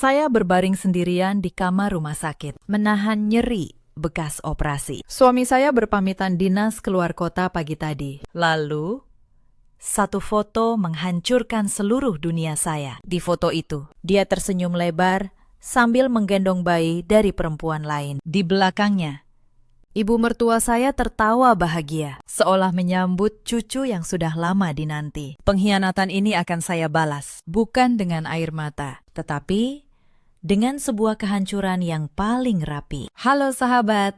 Saya berbaring sendirian di kamar rumah sakit, menahan nyeri bekas operasi. Suami saya berpamitan dinas keluar kota pagi tadi. Lalu, satu foto menghancurkan seluruh dunia saya. Di foto itu, dia tersenyum lebar sambil menggendong bayi dari perempuan lain. Di belakangnya, ibu mertua saya tertawa bahagia, seolah menyambut cucu yang sudah lama dinanti. Pengkhianatan ini akan saya balas, bukan dengan air mata, tetapi dengan sebuah kehancuran yang paling rapi. Halo sahabat,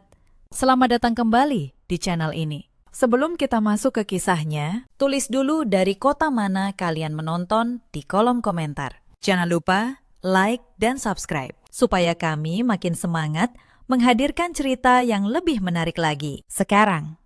selamat datang kembali di channel ini. Sebelum kita masuk ke kisahnya, tulis dulu dari kota mana kalian menonton di kolom komentar. Jangan lupa like dan subscribe, supaya kami makin semangat menghadirkan cerita yang lebih menarik lagi. Sekarang,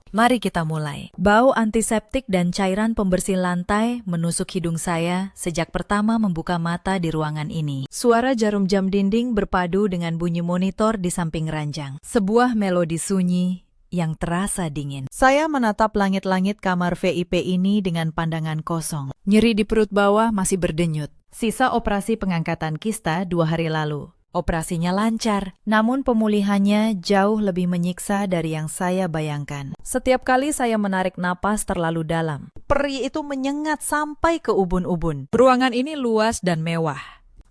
mari kita mulai. Bau antiseptik dan cairan pembersih lantai menusuk hidung saya sejak pertama membuka mata di ruangan ini. Suara jarum jam dinding berpadu dengan bunyi monitor di samping ranjang. Sebuah melodi sunyi yang terasa dingin. Saya menatap langit-langit kamar VIP ini dengan pandangan kosong. Nyeri di perut bawah masih berdenyut. Sisa operasi pengangkatan kista 2 hari lalu. Operasinya lancar, namun pemulihannya jauh lebih menyiksa dari yang saya bayangkan. Setiap kali saya menarik napas terlalu dalam, perih itu menyengat sampai ke ubun-ubun. Ruangan ini luas dan mewah,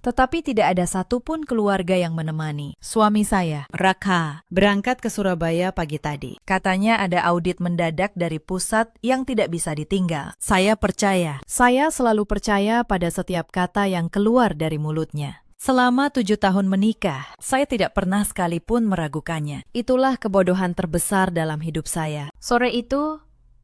tetapi tidak ada satupun keluarga yang menemani. Suami saya, Raka, berangkat ke Surabaya pagi tadi. Katanya ada audit mendadak dari pusat yang tidak bisa ditinggal. Saya percaya. Saya selalu percaya pada setiap kata yang keluar dari mulutnya. Selama 7 tahun menikah, saya tidak pernah sekalipun meragukannya. Itulah kebodohan terbesar dalam hidup saya. Sore itu,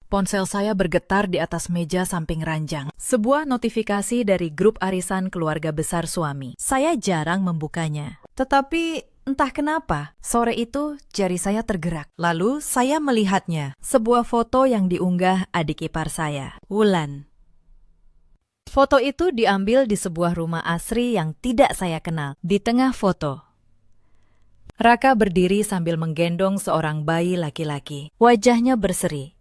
ponsel saya bergetar di atas meja samping ranjang. Sebuah notifikasi dari grup arisan keluarga besar suami. Saya jarang membukanya. Tetapi entah kenapa, sore itu jari saya tergerak. Lalu saya melihatnya, sebuah foto yang diunggah adik ipar saya, Wulan. Foto itu diambil di sebuah rumah asri yang tidak saya kenal. Di tengah foto, Raka berdiri sambil menggendong seorang bayi laki-laki. Wajahnya berseri.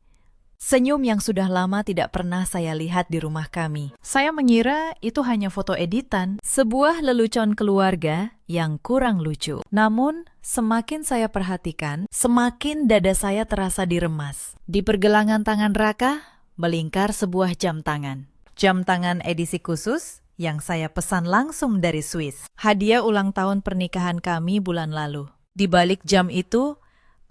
Senyum yang sudah lama tidak pernah saya lihat di rumah kami. Saya mengira itu hanya foto editan, sebuah lelucon keluarga yang kurang lucu. Namun, semakin saya perhatikan, semakin dada saya terasa diremas. Di pergelangan tangan Raka, melingkar sebuah jam tangan. Jam tangan edisi khusus yang saya pesan langsung dari Swiss. Hadiah ulang tahun pernikahan kami bulan lalu. Di balik jam itu,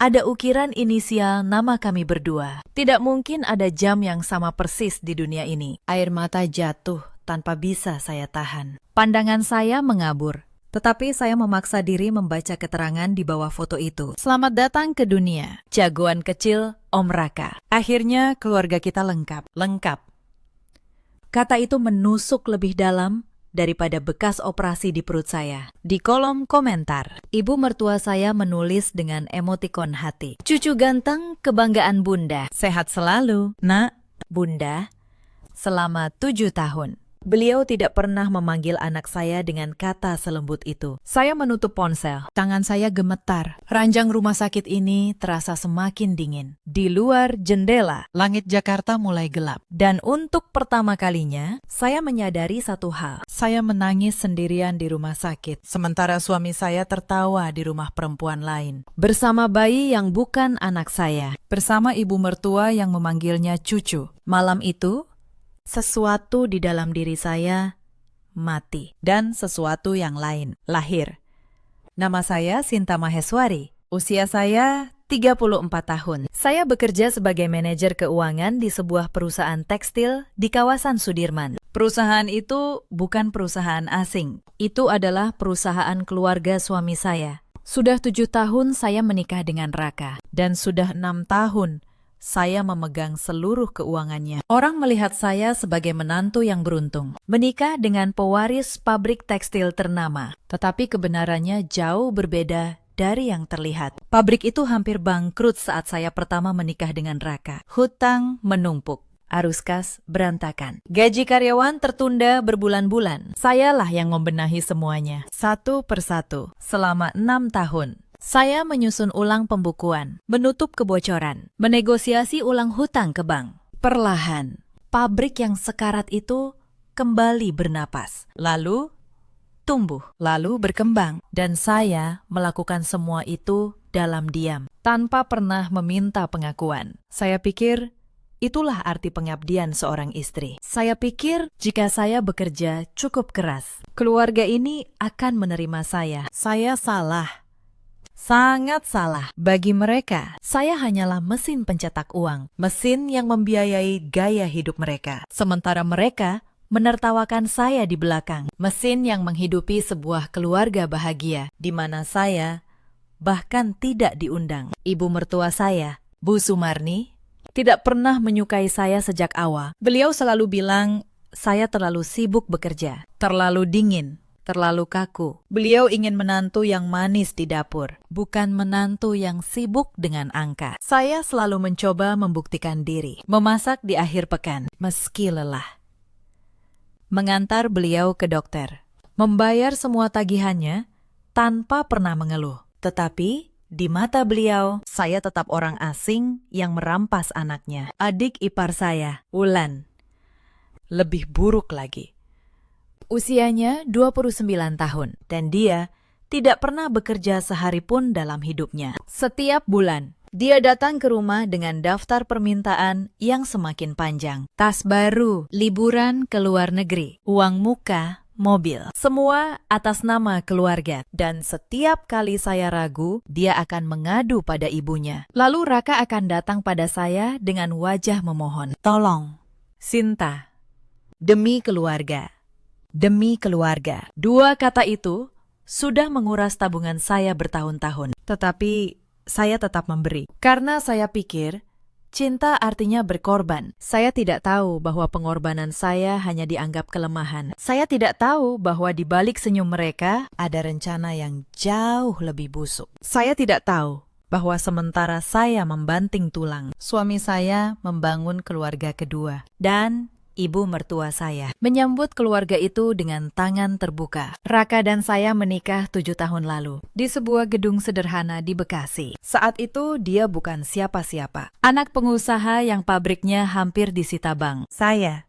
ada ukiran inisial nama kami berdua. Tidak mungkin ada jam yang sama persis di dunia ini. Air mata jatuh tanpa bisa saya tahan. Pandangan saya mengabur. Tetapi saya memaksa diri membaca keterangan di bawah foto itu. Selamat datang ke dunia, jagoan kecil Om Raka. Akhirnya keluarga kita lengkap. Lengkap. Kata itu menusuk lebih dalam daripada bekas operasi di perut saya. Di kolom komentar, ibu mertua saya menulis dengan emotikon hati. Cucu ganteng, kebanggaan bunda. Sehat selalu, nak. Bunda, selama 7 tahun. Beliau tidak pernah memanggil anak saya dengan kata selembut itu. Saya menutup ponsel. Tangan saya gemetar. Ranjang rumah sakit ini terasa semakin dingin. Di luar jendela, langit Jakarta mulai gelap. Dan untuk pertama kalinya, saya menyadari satu hal. Saya menangis sendirian di rumah sakit, sementara suami saya tertawa di rumah perempuan lain. Bersama bayi yang bukan anak saya. Bersama ibu mertua yang memanggilnya cucu. Malam itu, sesuatu di dalam diri saya mati, dan sesuatu yang lain lahir. Nama saya Sinta Maheswari. Usia saya 34 tahun. Saya bekerja sebagai manajer keuangan di sebuah perusahaan tekstil di kawasan Sudirman. Perusahaan itu bukan perusahaan asing. Itu adalah perusahaan keluarga suami saya. Sudah 7 tahun saya menikah dengan Raka, dan sudah 6 tahun saya memegang seluruh keuangannya. Orang melihat saya sebagai menantu yang beruntung, menikah dengan pewaris pabrik tekstil ternama. Tetapi kebenarannya jauh berbeda dari yang terlihat. Pabrik itu hampir bangkrut saat saya pertama menikah dengan Raka. Hutang menumpuk, arus kas berantakan. Gaji karyawan tertunda berbulan-bulan. Sayalah yang membenahi semuanya, satu persatu, selama 6 tahun. Saya menyusun ulang pembukuan, menutup kebocoran, menegosiasi ulang hutang ke bank. Perlahan, pabrik yang sekarat itu kembali bernapas. Lalu, tumbuh, lalu berkembang. Dan saya melakukan semua itu dalam diam, tanpa pernah meminta pengakuan. Saya pikir itulah arti pengabdian seorang istri. Saya pikir jika saya bekerja cukup keras, keluarga ini akan menerima saya. Saya salah. Sangat salah. Bagi mereka, saya hanyalah mesin pencetak uang, mesin yang membiayai gaya hidup mereka. Sementara mereka menertawakan saya di belakang, mesin yang menghidupi sebuah keluarga bahagia, di mana saya bahkan tidak diundang. Ibu mertua saya, Bu Sumarni, tidak pernah menyukai saya sejak awal. Beliau selalu bilang, saya terlalu sibuk bekerja, terlalu dingin, terlalu kaku. Beliau ingin menantu yang manis di dapur, bukan menantu yang sibuk dengan angka. Saya selalu mencoba membuktikan diri, memasak di akhir pekan, meski lelah. Mengantar beliau ke dokter, membayar semua tagihannya tanpa pernah mengeluh. Tetapi di mata beliau, saya tetap orang asing yang merampas anaknya. Adik ipar saya, Wulan, lebih buruk lagi. Usianya 29 tahun, dan dia tidak pernah bekerja sehari pun dalam hidupnya. Setiap bulan, dia datang ke rumah dengan daftar permintaan yang semakin panjang. Tas baru, liburan ke luar negeri, uang muka, mobil. Semua atas nama keluarga. Dan setiap kali saya ragu, dia akan mengadu pada ibunya. Lalu Raka akan datang pada saya dengan wajah memohon. Tolong, Sinta, demi keluarga. Demi keluarga. Dua kata itu sudah menguras tabungan saya bertahun-tahun. Tetapi saya tetap memberi. Karena saya pikir cinta artinya berkorban. Saya tidak tahu bahwa pengorbanan saya hanya dianggap kelemahan. Saya tidak tahu bahwa di balik senyum mereka ada rencana yang jauh lebih busuk. Saya tidak tahu bahwa sementara saya membanting tulang, suami saya membangun keluarga kedua. Dan ibu mertua saya menyambut keluarga itu dengan tangan terbuka. Raka dan saya menikah 7 tahun lalu di sebuah gedung sederhana di Bekasi. Saat itu dia bukan siapa-siapa. Anak pengusaha yang pabriknya hampir disita bank. Saya,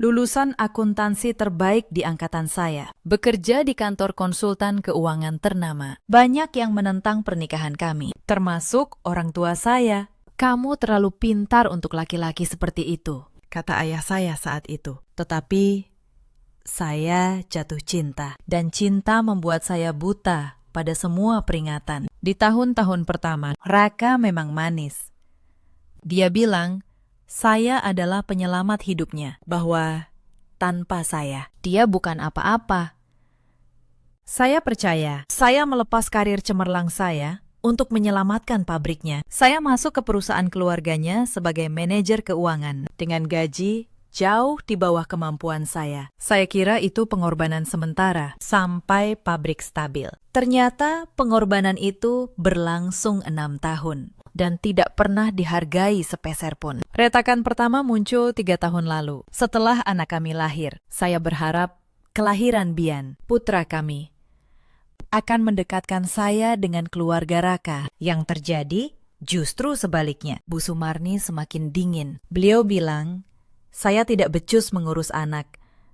lulusan akuntansi terbaik di angkatan saya, bekerja di kantor konsultan keuangan ternama. Banyak yang menentang pernikahan kami, termasuk orang tua saya. Kamu terlalu pintar untuk laki-laki seperti itu, kata ayah saya saat itu. Tetapi saya jatuh cinta, dan cinta membuat saya buta pada semua peringatan. Di tahun-tahun pertama, Raka memang manis. Dia bilang, saya adalah penyelamat hidupnya, bahwa tanpa saya, dia bukan apa-apa. Saya percaya, saya melepas karir cemerlang saya untuk menyelamatkan pabriknya. Saya masuk ke perusahaan keluarganya sebagai manajer keuangan dengan gaji jauh di bawah kemampuan saya. Saya kira itu pengorbanan sementara sampai pabrik stabil. Ternyata pengorbanan itu berlangsung 6 tahun dan tidak pernah dihargai sepeser pun. Retakan pertama muncul 3 tahun lalu. Setelah anak kami lahir, saya berharap kelahiran Bian, putra kami, akan mendekatkan saya dengan keluarga Raka. Yang terjadi justru sebaliknya. Bu Sumarni semakin dingin. Beliau bilang, saya tidak becus mengurus anak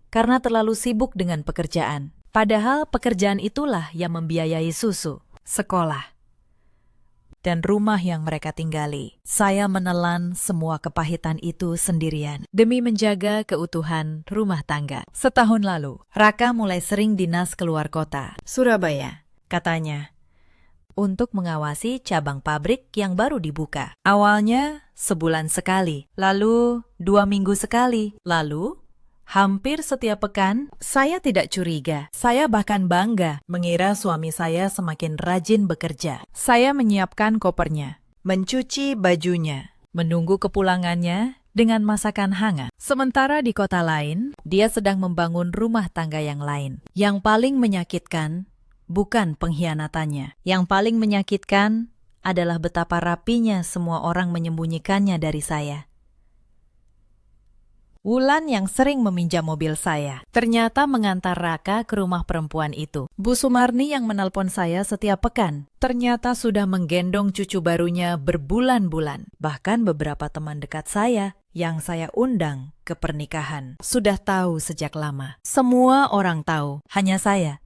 karena terlalu sibuk dengan pekerjaan. Padahal pekerjaan itulah yang membiayai susu, sekolah, dan rumah yang mereka tinggali. Saya menelan semua kepahitan itu sendirian demi menjaga keutuhan rumah tangga. Setahun lalu, Raka mulai sering dinas keluar kota, Surabaya, katanya, untuk mengawasi cabang pabrik yang baru dibuka. Awalnya sebulan sekali, lalu 2 minggu sekali, lalu hampir setiap pekan. Saya tidak curiga. Saya bahkan bangga mengira suami saya semakin rajin bekerja. Saya menyiapkan kopernya, mencuci bajunya, menunggu kepulangannya dengan masakan hangat. Sementara di kota lain, dia sedang membangun rumah tangga yang lain. Yang paling menyakitkan bukan pengkhianatannya. Yang paling menyakitkan adalah betapa rapinya semua orang menyembunyikannya dari saya. Wulan yang sering meminjam mobil saya ternyata mengantar Raka ke rumah perempuan itu. Bu Sumarni yang menelpon saya setiap pekan ternyata sudah menggendong cucu barunya berbulan-bulan. Bahkan beberapa teman dekat saya yang saya undang ke pernikahan sudah tahu sejak lama. Semua orang tahu, hanya saya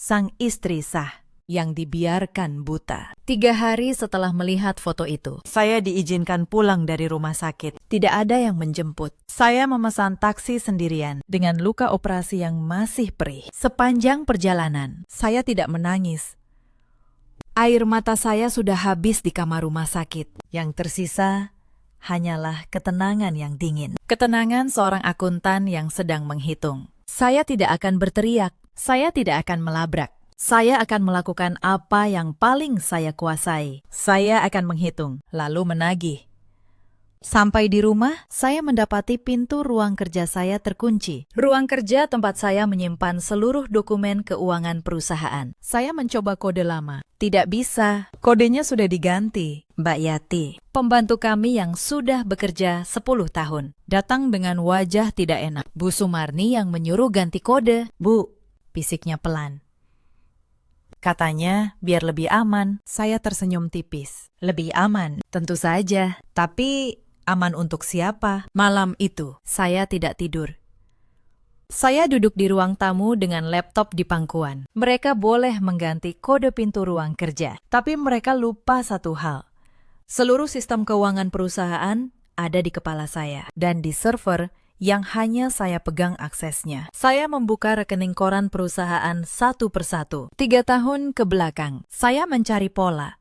sang istri sah yang dibiarkan buta. 3 hari setelah melihat foto itu, saya diizinkan pulang dari rumah sakit. Tidak ada yang menjemput. Saya memesan taksi sendirian dengan luka operasi yang masih perih. Sepanjang perjalanan, saya tidak menangis. Air mata saya sudah habis di kamar rumah sakit. Yang tersisa hanyalah ketenangan yang dingin. Ketenangan seorang akuntan yang sedang menghitung. Saya tidak akan berteriak. Saya tidak akan melabrak. Saya akan melakukan apa yang paling saya kuasai. Saya akan menghitung, lalu menagih. Sampai di rumah, saya mendapati pintu ruang kerja saya terkunci. Ruang kerja tempat saya menyimpan seluruh dokumen keuangan perusahaan. Saya mencoba kode lama. Tidak bisa. Kodenya sudah diganti. Mbak Yati, pembantu kami yang sudah bekerja 10 tahun, datang dengan wajah tidak enak. Bu Sumarni yang menyuruh ganti kode. Bu, bisiknya pelan. Katanya, biar lebih aman. Saya tersenyum tipis. Lebih aman? Tentu saja. Tapi aman untuk siapa? Malam itu, saya tidak tidur. Saya duduk di ruang tamu dengan laptop di pangkuan. Mereka boleh mengganti kode pintu ruang kerja. Tapi mereka lupa satu hal. Seluruh sistem keuangan perusahaan ada di kepala saya. Dan di server yang hanya saya pegang aksesnya. Saya membuka rekening koran perusahaan satu persatu. 3 tahun ke belakang, saya mencari pola.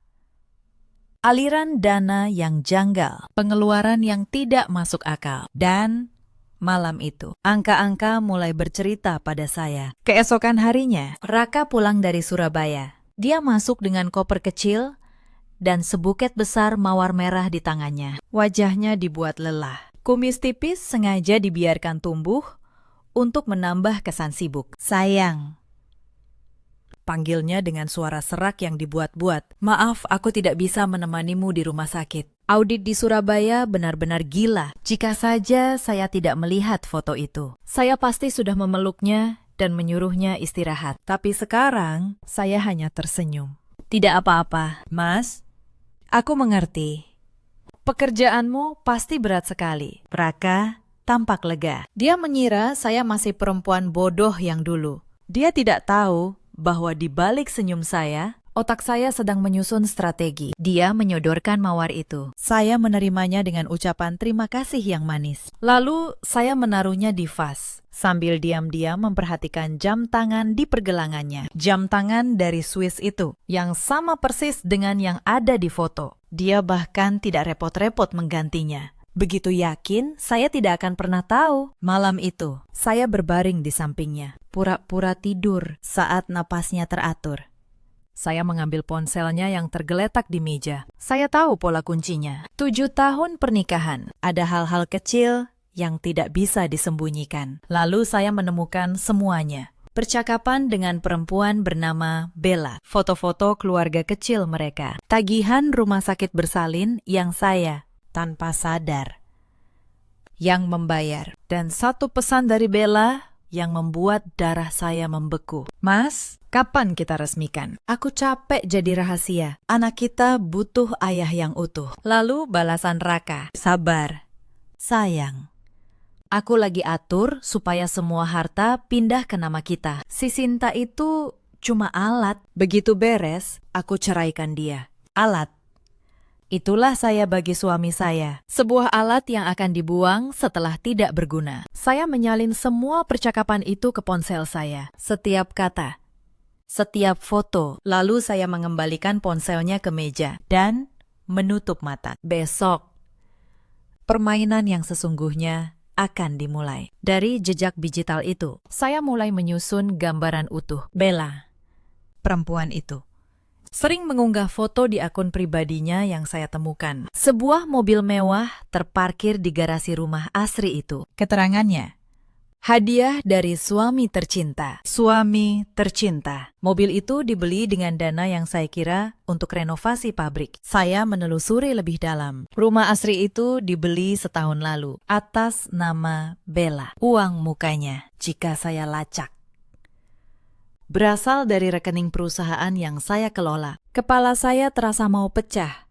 Aliran dana yang janggal, pengeluaran yang tidak masuk akal. Dan malam itu, angka-angka mulai bercerita pada saya. Keesokan harinya, Raka pulang dari Surabaya. Dia masuk dengan koper kecil dan sebuket besar mawar merah di tangannya. Wajahnya dibuat lelah. Kumis tipis sengaja dibiarkan tumbuh untuk menambah kesan sibuk. Sayang. Panggilnya dengan suara serak yang dibuat-buat. Maaf, aku tidak bisa menemanimu di rumah sakit. Audit di Surabaya benar-benar gila. Jika saja saya tidak melihat foto itu, saya pasti sudah memeluknya dan menyuruhnya istirahat. Tapi sekarang, saya hanya tersenyum. Tidak apa-apa, Mas. Aku mengerti. Pekerjaanmu pasti berat sekali. Raka tampak lega. Dia mengira saya masih perempuan bodoh yang dulu. Dia tidak tahu bahwa di balik senyum saya, otak saya sedang menyusun strategi. Dia menyodorkan mawar itu. Saya menerimanya dengan ucapan terima kasih yang manis. Lalu saya menaruhnya di vas, sambil diam-diam memperhatikan jam tangan di pergelangannya. Jam tangan dari Swiss itu, yang sama persis dengan yang ada di foto. Dia bahkan tidak repot-repot menggantinya. Begitu yakin, saya tidak akan pernah tahu. Malam itu, saya berbaring di sampingnya, pura-pura tidur saat napasnya teratur. Saya mengambil ponselnya yang tergeletak di meja. Saya tahu pola kuncinya. 7 tahun pernikahan, ada hal-hal kecil yang tidak bisa disembunyikan. Lalu saya menemukan semuanya. Percakapan dengan perempuan bernama Bella, foto-foto keluarga kecil mereka, tagihan rumah sakit bersalin yang saya tanpa sadar yang membayar, dan satu pesan dari Bella yang membuat darah saya membeku. Mas, kapan kita resmikan? Aku capek jadi rahasia. Anak kita butuh ayah yang utuh. Lalu balasan Raka, sabar, sayang. Aku lagi atur supaya semua harta pindah ke nama kita. Si Sinta itu cuma alat. Begitu beres, aku ceraikan dia. Alat. Itulah saya bagi suami saya. Sebuah alat yang akan dibuang setelah tidak berguna. Saya menyalin semua percakapan itu ke ponsel saya. Setiap kata, setiap foto. Lalu saya mengembalikan ponselnya ke meja dan menutup mata. Besok, permainan yang sesungguhnya akan dimulai. Dari jejak digital itu, saya mulai menyusun gambaran utuh. Bella, perempuan itu, sering mengunggah foto di akun pribadinya yang saya temukan. Sebuah mobil mewah terparkir di garasi rumah Asri itu. Keterangannya, hadiah dari suami tercinta. Suami tercinta. Mobil itu dibeli dengan dana yang saya kira untuk renovasi pabrik. Saya menelusuri lebih dalam. Rumah Asri itu dibeli setahun lalu atas nama Bella. Uang mukanya, jika saya lacak, berasal dari rekening perusahaan yang saya kelola. Kepala saya terasa mau pecah,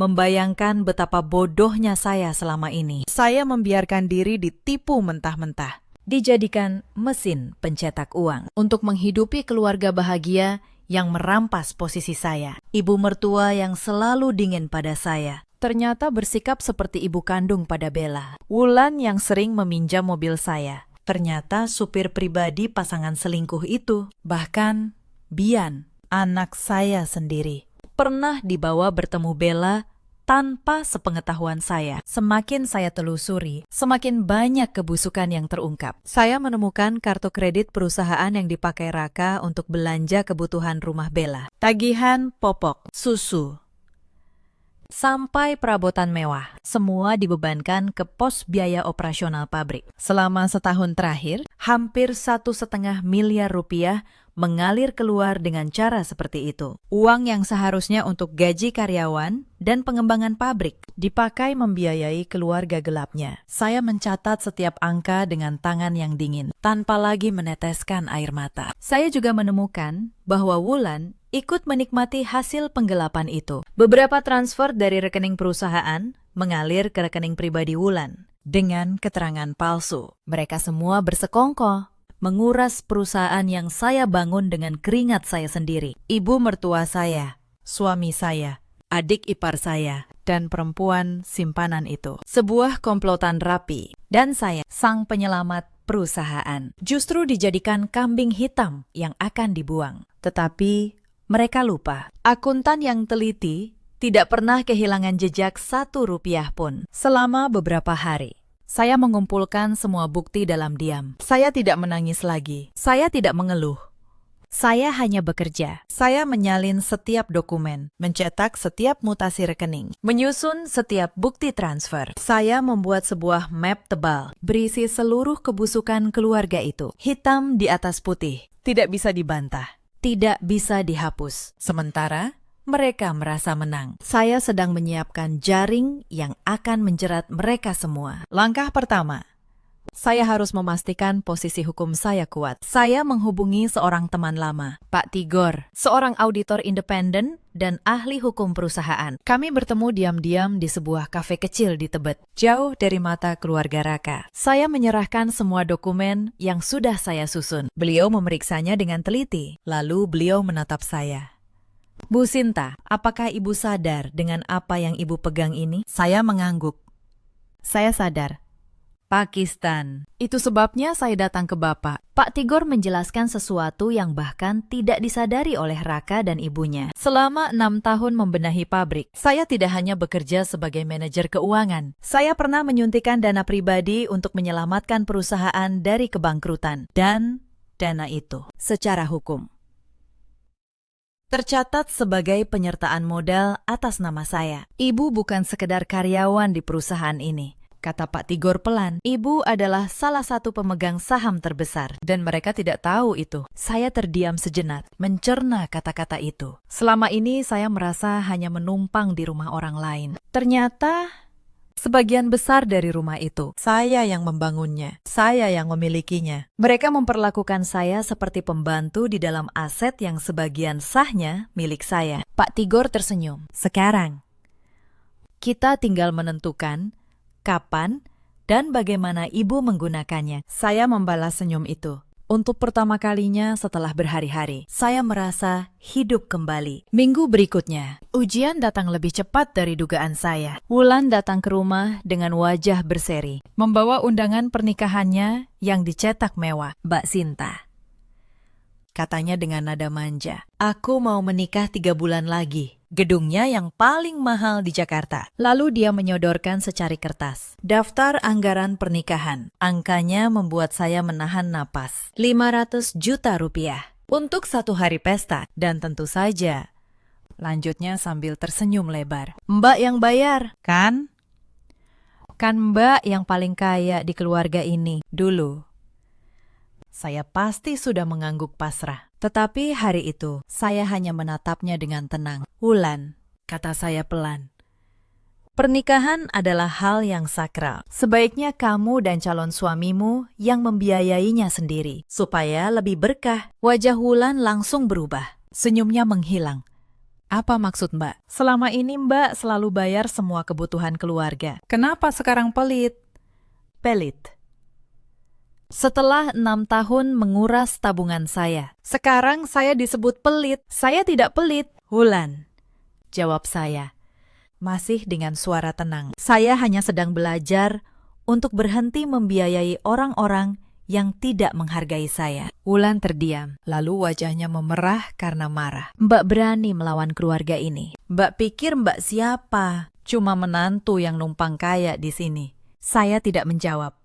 membayangkan betapa bodohnya saya selama ini. Saya membiarkan diri ditipu mentah-mentah. dijadikan mesin pencetak uang untuk menghidupi keluarga bahagia yang merampas posisi saya. Ibu mertua yang selalu dingin pada saya ternyata bersikap seperti ibu kandung pada Bella. Wulan yang sering meminjam mobil saya ternyata supir pribadi pasangan selingkuh itu. Bahkan Bian, anak saya sendiri, pernah dibawa bertemu Bella tanpa sepengetahuan saya. Semakin saya telusuri, semakin banyak kebusukan yang terungkap. Saya menemukan kartu kredit perusahaan yang dipakai Raka untuk belanja kebutuhan rumah Bella. Tagihan popok, susu, sampai perabotan mewah, semua dibebankan ke pos biaya operasional pabrik. Selama setahun terakhir, hampir 1,5 miliar rupiah mengalir keluar dengan cara seperti itu. Uang yang seharusnya untuk gaji karyawan dan pengembangan pabrik dipakai membiayai keluarga gelapnya. Saya mencatat setiap angka dengan tangan yang dingin, tanpa lagi meneteskan air mata. Saya juga menemukan bahwa Wulan ikut menikmati hasil penggelapan itu. Beberapa transfer dari rekening perusahaan mengalir ke rekening pribadi Wulan dengan keterangan palsu. Mereka semua bersekongkol menguras perusahaan yang saya bangun dengan keringat saya sendiri. Ibu mertua saya, suami saya, adik ipar saya, dan perempuan simpanan itu. Sebuah komplotan rapi. Dan saya, sang penyelamat perusahaan, justru dijadikan kambing hitam yang akan dibuang. Tetapi mereka lupa. Akuntan yang teliti tidak pernah kehilangan jejak 1 rupiah pun. Selama beberapa hari, saya mengumpulkan semua bukti dalam diam. Saya tidak menangis lagi. Saya tidak mengeluh. Saya hanya bekerja. Saya menyalin setiap dokumen, mencetak setiap mutasi rekening, menyusun setiap bukti transfer. Saya membuat sebuah map tebal, berisi seluruh kebusukan keluarga itu. Hitam di atas putih, tidak bisa dibantah, tidak bisa dihapus. Sementara mereka merasa menang. Saya sedang menyiapkan jaring yang akan menjerat mereka semua. Langkah pertama, saya harus memastikan posisi hukum saya kuat. Saya menghubungi seorang teman lama, Pak Tigor, seorang auditor independen dan ahli hukum perusahaan. Kami bertemu diam-diam di sebuah kafe kecil di Tebet, jauh dari mata keluarga Raka. Saya menyerahkan semua dokumen yang sudah saya susun. Beliau memeriksanya dengan teliti, lalu beliau menatap saya. Bu Sinta, apakah ibu sadar dengan apa yang ibu pegang ini? Saya mengangguk. Saya sadar. Pakistan. Itu sebabnya saya datang ke Bapak. Pak Tigor menjelaskan sesuatu yang bahkan tidak disadari oleh Raka dan ibunya. Selama 6 tahun membenahi pabrik, saya tidak hanya bekerja sebagai manajer keuangan. Saya pernah menyuntikkan dana pribadi untuk menyelamatkan perusahaan dari kebangkrutan. Dan dana itu, secara hukum, tercatat sebagai penyertaan modal atas nama saya. Ibu bukan sekedar karyawan di perusahaan ini, kata Pak Tigor pelan. Ibu adalah salah satu pemegang saham terbesar, dan mereka tidak tahu itu. Saya terdiam sejenak, mencerna kata-kata itu. Selama ini saya merasa hanya menumpang di rumah orang lain. Ternyata sebagian besar dari rumah itu, saya yang membangunnya, saya yang memilikinya. Mereka memperlakukan saya seperti pembantu di dalam aset yang sebagian sahnya milik saya. Pak Tigor tersenyum. Sekarang, kita tinggal menentukan kapan dan bagaimana ibu menggunakannya. Saya membalas senyum itu. Untuk pertama kalinya setelah berhari-hari, saya merasa hidup kembali. Minggu berikutnya, ujian datang lebih cepat dari dugaan saya. Wulan datang ke rumah dengan wajah berseri, membawa undangan pernikahannya yang dicetak mewah. Mbak Sinta, katanya dengan nada manja, aku mau menikah 3 bulan lagi. Gedungnya yang paling mahal di Jakarta. Lalu dia menyodorkan secari kertas. Daftar anggaran pernikahan. Angkanya membuat saya menahan napas. 500 juta rupiah. Untuk 1 hari pesta. Dan tentu saja, lanjutnya sambil tersenyum lebar, Mbak yang bayar, kan? Kan Mbak yang paling kaya di keluarga ini. Dulu, saya pasti sudah mengangguk pasrah. Tetapi hari itu, saya hanya menatapnya dengan tenang. Wulan, kata saya pelan, pernikahan adalah hal yang sakral. Sebaiknya kamu dan calon suamimu yang membiayainya sendiri, supaya lebih berkah. Wajah Wulan langsung berubah. Senyumnya menghilang. Apa maksud Mbak? Selama ini Mbak selalu bayar semua kebutuhan keluarga. Kenapa sekarang pelit? Pelit, Setelah 6 tahun menguras tabungan saya, sekarang saya disebut pelit. Saya tidak pelit, Wulan, jawab saya, masih dengan suara tenang. Saya hanya sedang belajar untuk berhenti membiayai orang-orang yang tidak menghargai saya. Wulan terdiam, lalu wajahnya memerah karena marah. Mbak berani melawan keluarga ini. Mbak pikir mbak siapa? Cuma menantu yang numpang kaya di sini. Saya tidak menjawab.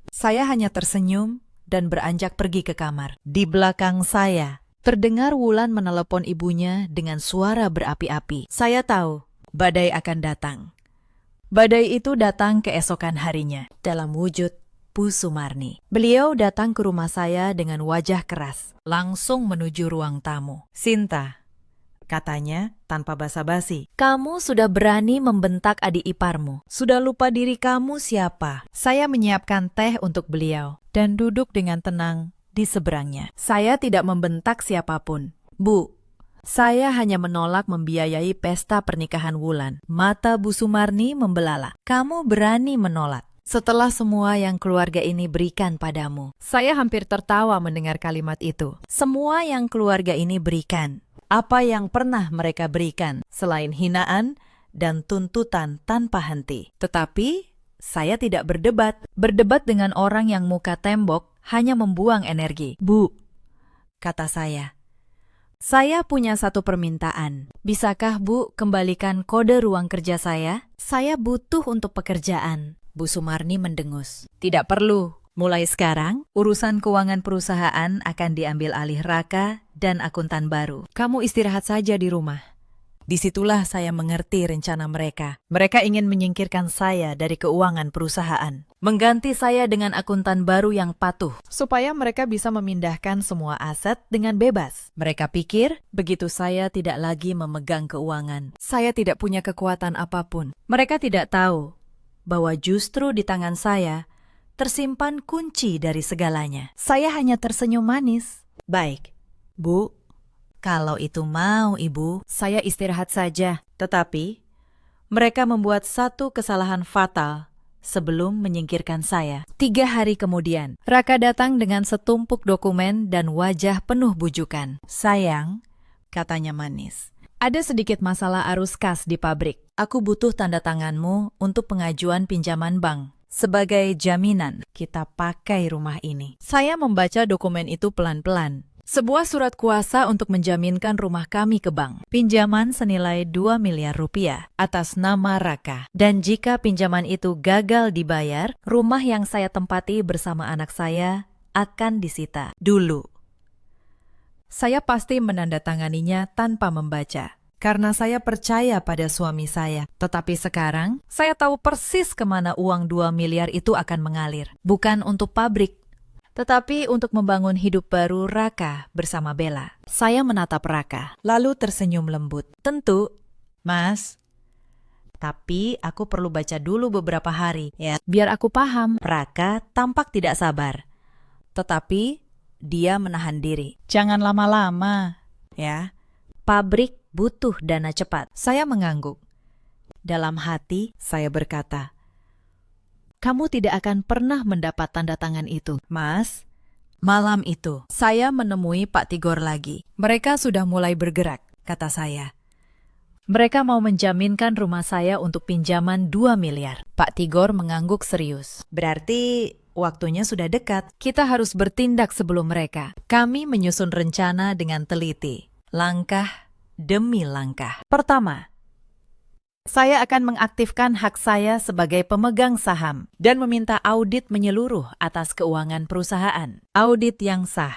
Saya hanya tersenyum dan beranjak pergi ke kamar. Di belakang saya, terdengar Wulan menelepon ibunya dengan suara berapi-api. Saya tahu badai akan datang. Badai itu datang keesokan harinya dalam wujud Bu Sumarni. Beliau datang ke rumah saya dengan wajah keras, langsung menuju ruang tamu. Sinta, katanya tanpa basa-basi, kamu sudah berani membentak adik iparmu. Sudah lupa diri kamu siapa? Saya menyiapkan teh untuk beliau dan duduk dengan tenang di seberangnya. Saya tidak membentak siapapun. Bu, saya hanya menolak membiayai pesta pernikahan Wulan. Mata Bu Sumarni membelalak. Kamu berani menolak setelah semua yang keluarga ini berikan padamu. Saya hampir tertawa mendengar kalimat itu. Semua yang keluarga ini berikan. Apa yang pernah mereka berikan selain hinaan dan tuntutan tanpa henti. Tetapi saya tidak berdebat. Berdebat dengan orang yang muka tembok hanya membuang energi. Bu, kata saya punya satu permintaan. Bisakah Bu kembalikan kode ruang kerja saya? Saya butuh untuk pekerjaan. Bu Sumarni mendengus. Tidak perlu. Mulai sekarang, urusan keuangan perusahaan akan diambil alih Raka dan akuntan baru. Kamu istirahat saja di rumah. Disitulah saya mengerti rencana mereka. Mereka ingin menyingkirkan saya dari keuangan perusahaan. Mengganti saya dengan akuntan baru yang patuh. Supaya mereka bisa memindahkan semua aset dengan bebas. Mereka pikir, begitu saya tidak lagi memegang keuangan. Saya tidak punya kekuatan apapun. Mereka tidak tahu bahwa justru di tangan saya tersimpan kunci dari segalanya. Saya hanya tersenyum manis. Baik, Bu, kalau itu mau Ibu, saya istirahat saja. Tetapi, mereka membuat satu kesalahan fatal sebelum menyingkirkan saya. 3 hari kemudian, Raka datang dengan setumpuk dokumen dan wajah penuh bujukan. Sayang, katanya manis, ada sedikit masalah arus kas di pabrik. Aku butuh tanda tanganmu untuk pengajuan pinjaman bank. Sebagai jaminan, kita pakai rumah ini. Saya membaca dokumen itu pelan-pelan. Sebuah surat kuasa untuk menjaminkan rumah kami ke bank. Pinjaman senilai 2 miliar rupiah atas nama Raka. Dan jika pinjaman itu gagal dibayar, rumah yang saya tempati bersama anak saya akan disita. Dulu, saya pasti menandatanganinya tanpa membaca. Karena saya percaya pada suami saya. Tetapi sekarang, saya tahu persis kemana uang 2 miliar itu akan mengalir. Bukan untuk pabrik, tetapi untuk membangun hidup baru Raka bersama Bella. Saya menatap Raka, lalu tersenyum lembut. Tentu, Mas. Tapi aku perlu baca dulu beberapa hari, ya, biar aku paham. Raka tampak tidak sabar. Tetapi, dia menahan diri. Jangan lama-lama, ya. Pabrik butuh dana cepat. Saya mengangguk. Dalam hati, saya berkata, kamu tidak akan pernah mendapat tanda tangan itu, Mas. Malam itu, saya menemui Pak Tigor lagi. Mereka sudah mulai bergerak, kata saya. Mereka mau menjaminkan rumah saya untuk pinjaman 2 miliar. Pak Tigor mengangguk serius. Berarti waktunya sudah dekat. Kita harus bertindak sebelum mereka. Kami menyusun rencana dengan teliti. Langkah demi langkah. Pertama, saya akan mengaktifkan hak saya sebagai pemegang saham dan meminta audit menyeluruh atas keuangan perusahaan. Audit yang sah,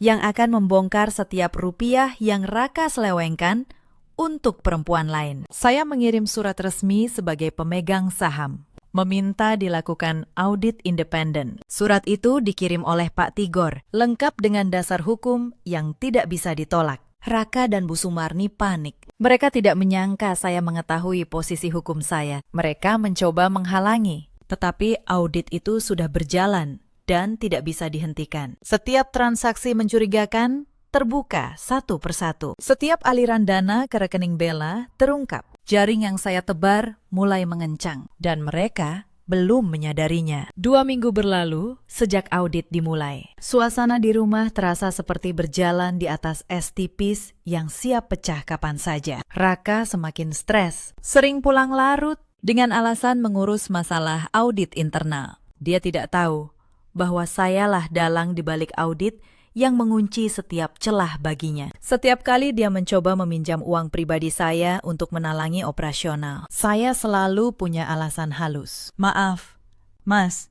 yang akan membongkar setiap rupiah yang Raka selewengkan untuk perempuan lain. Saya mengirim surat resmi sebagai pemegang saham, meminta dilakukan audit independen. Surat itu dikirim oleh Pak Tigor, lengkap dengan dasar hukum yang tidak bisa ditolak. Raka dan Bu Sumarni panik. Mereka tidak menyangka saya mengetahui posisi hukum saya. Mereka mencoba menghalangi. Tetapi audit itu sudah berjalan dan tidak bisa dihentikan. Setiap transaksi mencurigakan terbuka satu persatu. Setiap aliran dana ke rekening Bella terungkap. Jaring yang saya tebar mulai mengencang. Dan mereka belum menyadarinya. 2 minggu berlalu sejak audit dimulai. Suasana di rumah terasa seperti berjalan di atas es tipis yang siap pecah kapan saja. Raka semakin stres, sering pulang larut dengan alasan mengurus masalah audit internal. Dia tidak tahu bahwa sayalah dalang di balik audit yang mengunci setiap celah baginya. Setiap kali dia mencoba meminjam uang pribadi saya untuk menalangi operasional, saya selalu punya alasan halus. Maaf, Mas,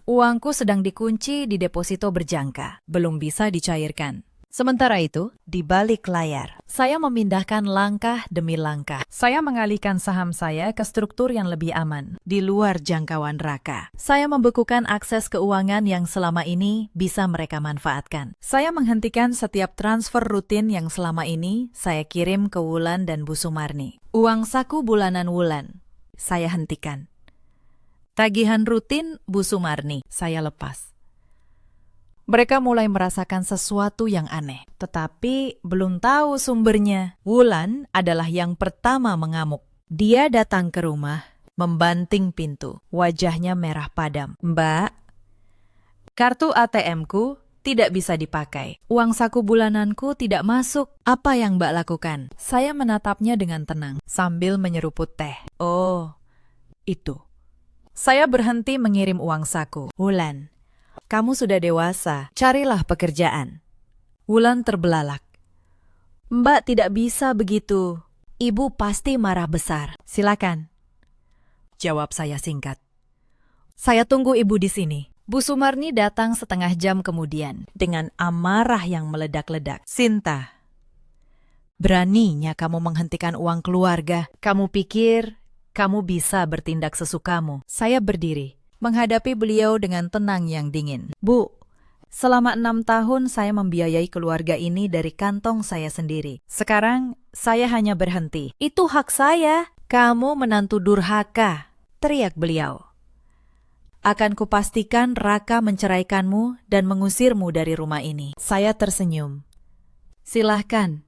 uangku sedang dikunci di deposito berjangka, belum bisa dicairkan. Sementara itu, di balik layar, saya memindahkan langkah demi langkah. Saya mengalihkan saham saya ke struktur yang lebih aman, di luar jangkauan Raka. Saya membekukan akses keuangan yang selama ini bisa mereka manfaatkan. Saya menghentikan setiap transfer rutin yang selama ini saya kirim ke Wulan dan Bu Sumarni. Uang saku bulanan Wulan, saya hentikan. Tagihan rutin Bu Sumarni, saya lepas. Mereka mulai merasakan sesuatu yang aneh, tetapi belum tahu sumbernya. Wulan adalah yang pertama mengamuk. Dia datang ke rumah, membanting pintu. Wajahnya merah padam. Mbak, kartu ATM-ku tidak bisa dipakai. Uang saku bulananku tidak masuk. Apa yang Mbak lakukan? Saya menatapnya dengan tenang, sambil menyeruput teh. Oh, itu. Saya berhenti mengirim uang saku. Wulan, kamu sudah dewasa, carilah pekerjaan. Wulan terbelalak. Mbak tidak bisa begitu. Ibu pasti marah besar. Silakan. Jawab saya singkat. Saya tunggu ibu di sini. Bu Sumarni datang setengah jam kemudian dengan amarah yang meledak-ledak. Sinta, beraninya kamu menghentikan uang keluarga. Kamu pikir kamu bisa bertindak sesukamu. Saya berdiri, menghadapi beliau dengan tenang yang dingin. Bu, selama 6 tahun saya membiayai keluarga ini dari kantong saya sendiri. Sekarang saya hanya berhenti. Itu hak saya. Kamu menantu durhaka, teriak beliau. Akan kupastikan Raka menceraikanmu dan mengusirmu dari rumah ini. Saya tersenyum. Silahkan.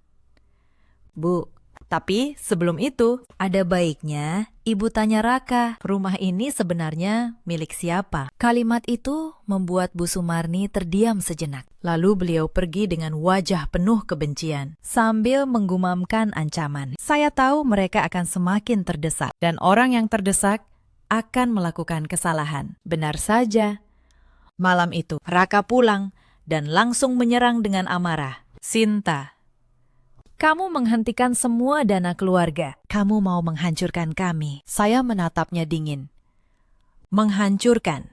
Bu, tapi sebelum itu, ada baiknya ibu tanya Raka, rumah ini sebenarnya milik siapa? Kalimat itu membuat Bu Sumarni terdiam sejenak. Lalu beliau pergi dengan wajah penuh kebencian, sambil menggumamkan ancaman. Saya tahu mereka akan semakin terdesak, dan orang yang terdesak akan melakukan kesalahan. Benar saja. Malam itu, Raka pulang dan langsung menyerang dengan amarah. Sinta, kamu menghentikan semua dana keluarga. Kamu mau menghancurkan kami. Saya menatapnya dingin. Menghancurkan.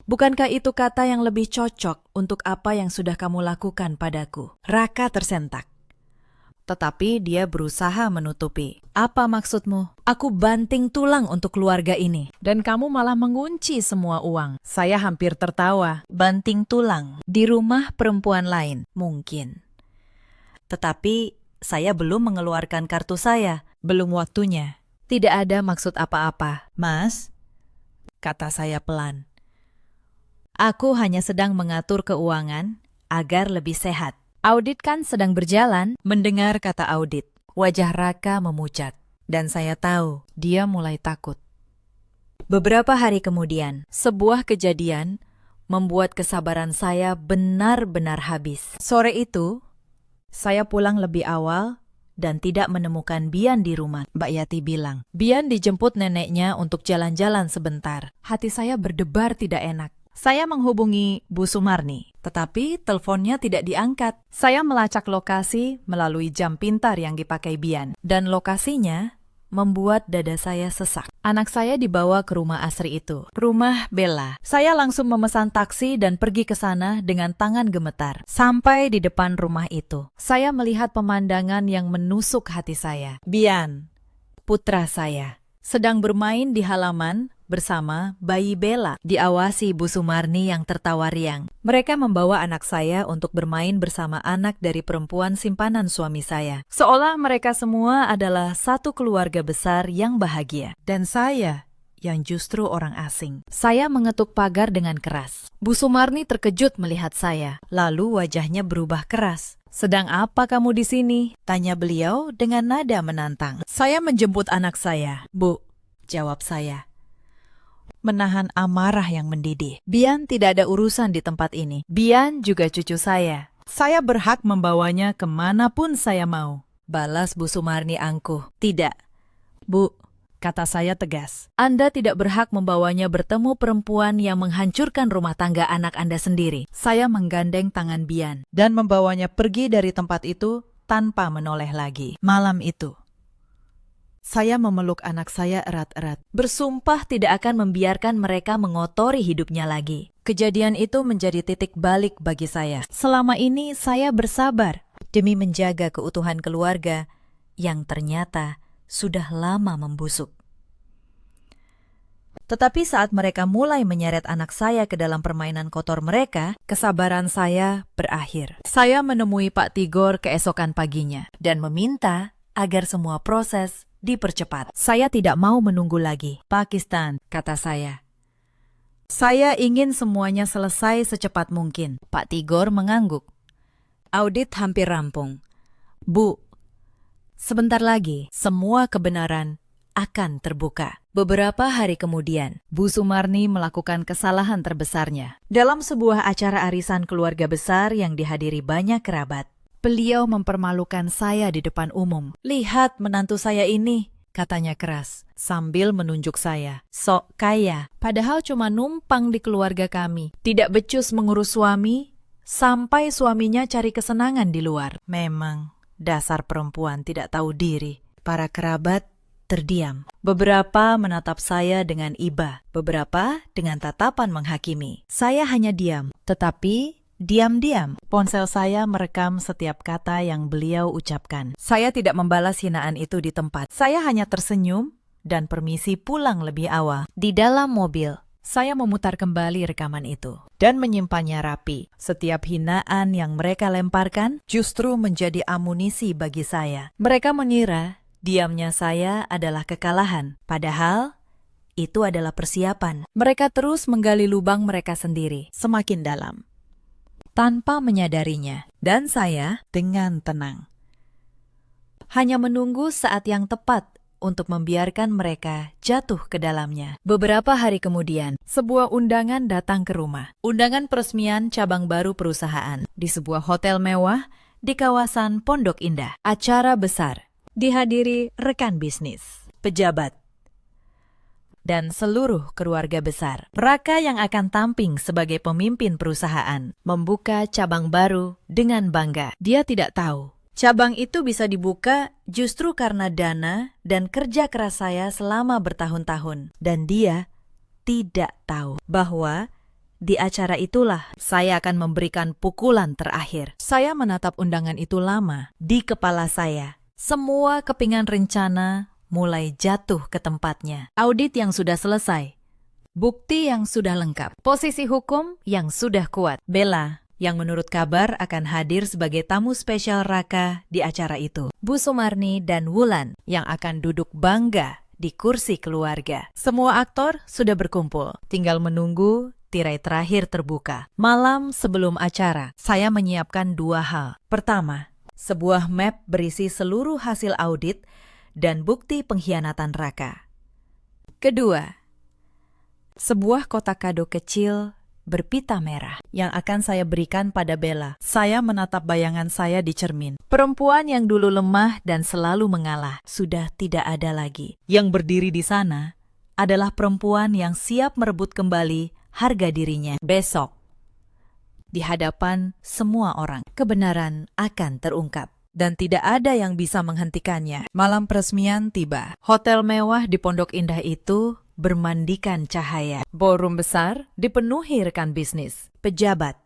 Bukankah itu kata yang lebih cocok untuk apa yang sudah kamu lakukan padaku? Raka tersentak. Tetapi dia berusaha menutupi. Apa maksudmu? Aku banting tulang untuk keluarga ini. Dan kamu malah mengunci semua uang. Saya hampir tertawa. Banting tulang di rumah perempuan lain. Mungkin. Tetapi saya belum mengeluarkan kartu saya. Belum waktunya. Tidak ada maksud apa-apa. Mas, kata saya pelan. Aku hanya sedang mengatur keuangan agar lebih sehat. Audit kan sedang berjalan. Mendengar kata audit, wajah Raka memucat. Dan saya tahu dia mulai takut. Beberapa hari kemudian, sebuah kejadian membuat kesabaran saya benar-benar habis. Sore itu, saya pulang lebih awal dan tidak menemukan Bian di rumah. Mbak Yati bilang, Bian dijemput neneknya untuk jalan-jalan sebentar. Hati saya berdebar tidak enak. Saya menghubungi Bu Sumarni, tetapi teleponnya tidak diangkat. Saya melacak lokasi melalui jam pintar yang dipakai Bian, dan lokasinya membuat dada saya sesak. Anak saya dibawa ke rumah asri itu, rumah Bella. Saya langsung memesan taksi dan pergi ke sana dengan tangan gemetar. Sampai di depan rumah itu, saya melihat pemandangan yang menusuk hati saya. Bian, putra saya, sedang bermain di halaman bersama bayi Bella, diawasi Bu Sumarni yang tertawa riang. Mereka membawa anak saya untuk bermain bersama anak dari perempuan simpanan suami saya. Seolah mereka semua adalah satu keluarga besar yang bahagia. Dan saya yang justru orang asing. Saya mengetuk pagar dengan keras. Bu Sumarni terkejut melihat saya. Lalu wajahnya berubah keras. Sedang apa kamu di sini? Tanya beliau dengan nada menantang. Saya menjemput anak saya. Bu, jawab saya. menahan amarah yang mendidih. Bian tidak ada urusan di tempat ini. Bian juga cucu saya. Saya berhak membawanya kemanapun saya mau. Balas Bu Sumarni angkuh. Tidak, Bu, kata saya tegas. Anda tidak berhak membawanya bertemu perempuan yang menghancurkan rumah tangga anak Anda sendiri. Saya menggandeng tangan Bian dan membawanya pergi dari tempat itu tanpa menoleh lagi. Malam itu, saya memeluk anak saya erat-erat, bersumpah tidak akan membiarkan mereka mengotori hidupnya lagi. Kejadian itu menjadi titik balik bagi saya. Selama ini saya bersabar demi menjaga keutuhan keluarga yang ternyata sudah lama membusuk. Tetapi saat mereka mulai menyeret anak saya ke dalam permainan kotor mereka, kesabaran saya berakhir. Saya menemui Pak Tigor keesokan paginya dan meminta agar semua proses dipercepat. Saya tidak mau menunggu lagi. Pakistan, kata saya. Saya ingin semuanya selesai secepat mungkin. Pak Tigor mengangguk. Audit hampir rampung. Bu, sebentar lagi semua kebenaran akan terbuka. Beberapa hari kemudian, Bu Sumarni melakukan kesalahan terbesarnya. Dalam sebuah acara arisan keluarga besar yang dihadiri banyak kerabat, beliau mempermalukan saya di depan umum. Lihat menantu saya ini, katanya keras, sambil menunjuk saya. Sok kaya, padahal cuma numpang di keluarga kami. Tidak becus mengurus suami, sampai suaminya cari kesenangan di luar. Memang, dasar perempuan tidak tahu diri. Para kerabat terdiam. Beberapa menatap saya dengan iba, beberapa dengan tatapan menghakimi. Saya hanya diam, tetapi diam-diam, ponsel saya merekam setiap kata yang beliau ucapkan. Saya tidak membalas hinaan itu di tempat. Saya hanya tersenyum dan permisi pulang lebih awal. Di dalam mobil, saya memutar kembali rekaman itu dan menyimpannya rapi. Setiap hinaan yang mereka lemparkan justru menjadi amunisi bagi saya. Mereka mengira diamnya saya adalah kekalahan, padahal itu adalah persiapan. Mereka terus menggali lubang mereka sendiri, semakin dalam, tanpa menyadarinya, dan saya dengan tenang hanya menunggu saat yang tepat untuk membiarkan mereka jatuh ke dalamnya. Beberapa hari kemudian, sebuah undangan datang ke rumah. Undangan peresmian cabang baru perusahaan di sebuah hotel mewah di kawasan Pondok Indah. Acara besar dihadiri rekan bisnis, pejabat, dan seluruh keluarga besar. Raka yang akan tamping sebagai pemimpin perusahaan membuka cabang baru dengan bangga. Dia tidak tahu cabang itu bisa dibuka justru karena dana dan kerja keras saya selama bertahun-tahun. Dan dia tidak tahu bahwa di acara itulah saya akan memberikan pukulan terakhir. Saya menatap undangan itu lama di kepala saya. Semua kepingan rencana mulai jatuh ke tempatnya. Audit yang sudah selesai, bukti yang sudah lengkap, posisi hukum yang sudah kuat. Bella, yang menurut kabar akan hadir sebagai tamu spesial Raka di acara itu. Bu Sumarni dan Wulan yang akan duduk bangga di kursi keluarga. Semua aktor sudah berkumpul, tinggal menunggu tirai terakhir terbuka. Malam sebelum acara, saya menyiapkan dua hal. Pertama, sebuah map berisi seluruh hasil audit dan bukti pengkhianatan Raka. Kedua, sebuah kotak kado kecil berpita merah yang akan saya berikan pada Bella. Saya menatap bayangan saya di cermin. Perempuan yang dulu lemah dan selalu mengalah sudah tidak ada lagi. Yang berdiri di sana adalah perempuan yang siap merebut kembali harga dirinya. Besok, di hadapan semua orang, kebenaran akan terungkap. Dan tidak ada yang bisa menghentikannya. Malam peresmian tiba. Hotel mewah di Pondok Indah itu bermandikan cahaya. Ballroom besar dipenuhi rekan bisnis, pejabat,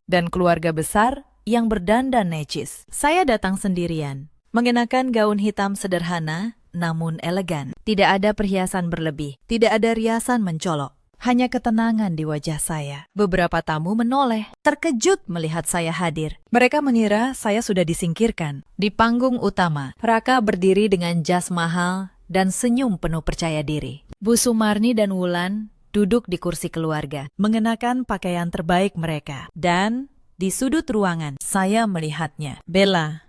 dan keluarga besar yang berdandan necis. Saya datang sendirian, mengenakan gaun hitam sederhana namun elegan. Tidak ada perhiasan berlebih, tidak ada riasan mencolok. Hanya ketenangan di wajah saya. Beberapa tamu menoleh, terkejut melihat saya hadir. Mereka mengira saya sudah disingkirkan. Di panggung utama, Raka berdiri dengan jas mahal dan senyum penuh percaya diri. Bu Sumarni dan Wulan duduk di kursi keluarga, mengenakan pakaian terbaik mereka. Dan di sudut ruangan, saya melihatnya. Bella,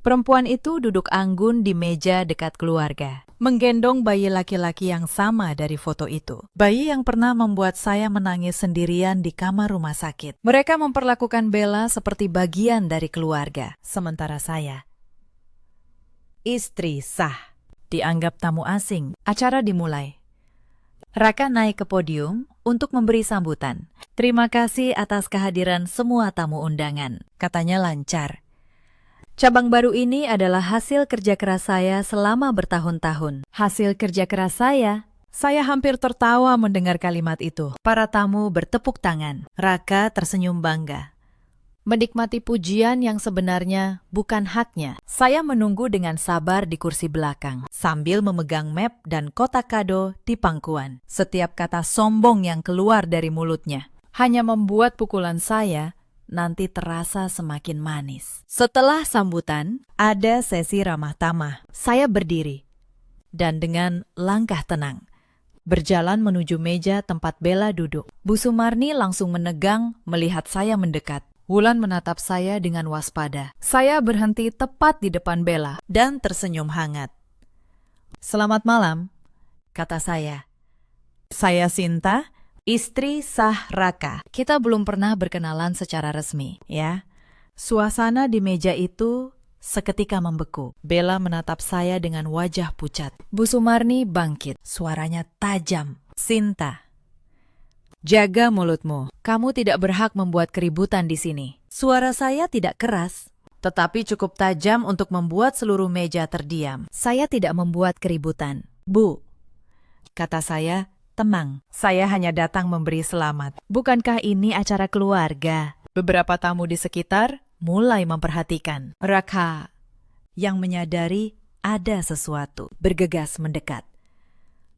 Perempuan itu duduk anggun di meja dekat keluarga, menggendong bayi laki-laki yang sama dari foto itu. Bayi yang pernah membuat saya menangis sendirian di kamar rumah sakit. Mereka memperlakukan Bella seperti bagian dari keluarga, sementara saya, istri sah, dianggap tamu asing. Acara dimulai. Raka naik ke podium untuk memberi sambutan. Terima kasih atas kehadiran semua tamu undangan, katanya lancar. Cabang baru ini adalah hasil kerja keras saya selama bertahun-tahun. Hasil kerja keras saya hampir tertawa mendengar kalimat itu. Para tamu bertepuk tangan. Raka tersenyum bangga, menikmati pujian yang sebenarnya bukan haknya. Saya menunggu dengan sabar di kursi belakang, sambil memegang map dan kotak kado di pangkuan. Setiap kata sombong yang keluar dari mulutnya hanya membuat pukulan saya nanti terasa semakin manis. Setelah sambutan, ada sesi ramah tamah. Saya berdiri, dan dengan langkah tenang, berjalan menuju meja tempat Bella duduk. Bu Sumarni langsung menegang melihat saya mendekat. Wulan menatap saya dengan waspada. Saya berhenti tepat di depan Bella dan tersenyum hangat. Selamat malam, kata saya. Saya Sinta, istri sah Raka. Kita belum pernah berkenalan secara resmi, ya. Suasana di meja itu seketika membeku. Bella menatap saya dengan wajah pucat. Bu Sumarni bangkit, suaranya tajam. Sinta, jaga mulutmu. Kamu tidak berhak membuat keributan di sini. Suara saya tidak keras, tetapi cukup tajam untuk membuat seluruh meja terdiam. Saya tidak membuat keributan, Bu, kata saya. Tenang, saya hanya datang memberi selamat. Bukankah ini acara keluarga? Beberapa tamu di sekitar mulai memperhatikan. Raka, yang menyadari ada sesuatu, bergegas mendekat.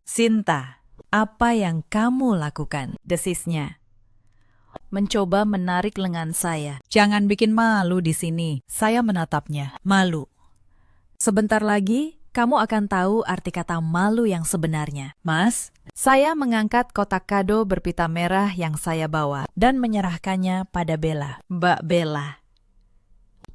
Sinta, apa yang kamu lakukan? Desisnya. Mencoba menarik lengan saya. Jangan bikin malu di sini. Saya menatapnya. Malu. Sebentar lagi, kamu akan tahu arti kata malu yang sebenarnya. Mas, saya mengangkat kotak kado berpita merah yang saya bawa dan menyerahkannya pada Bella. Mbak Bella,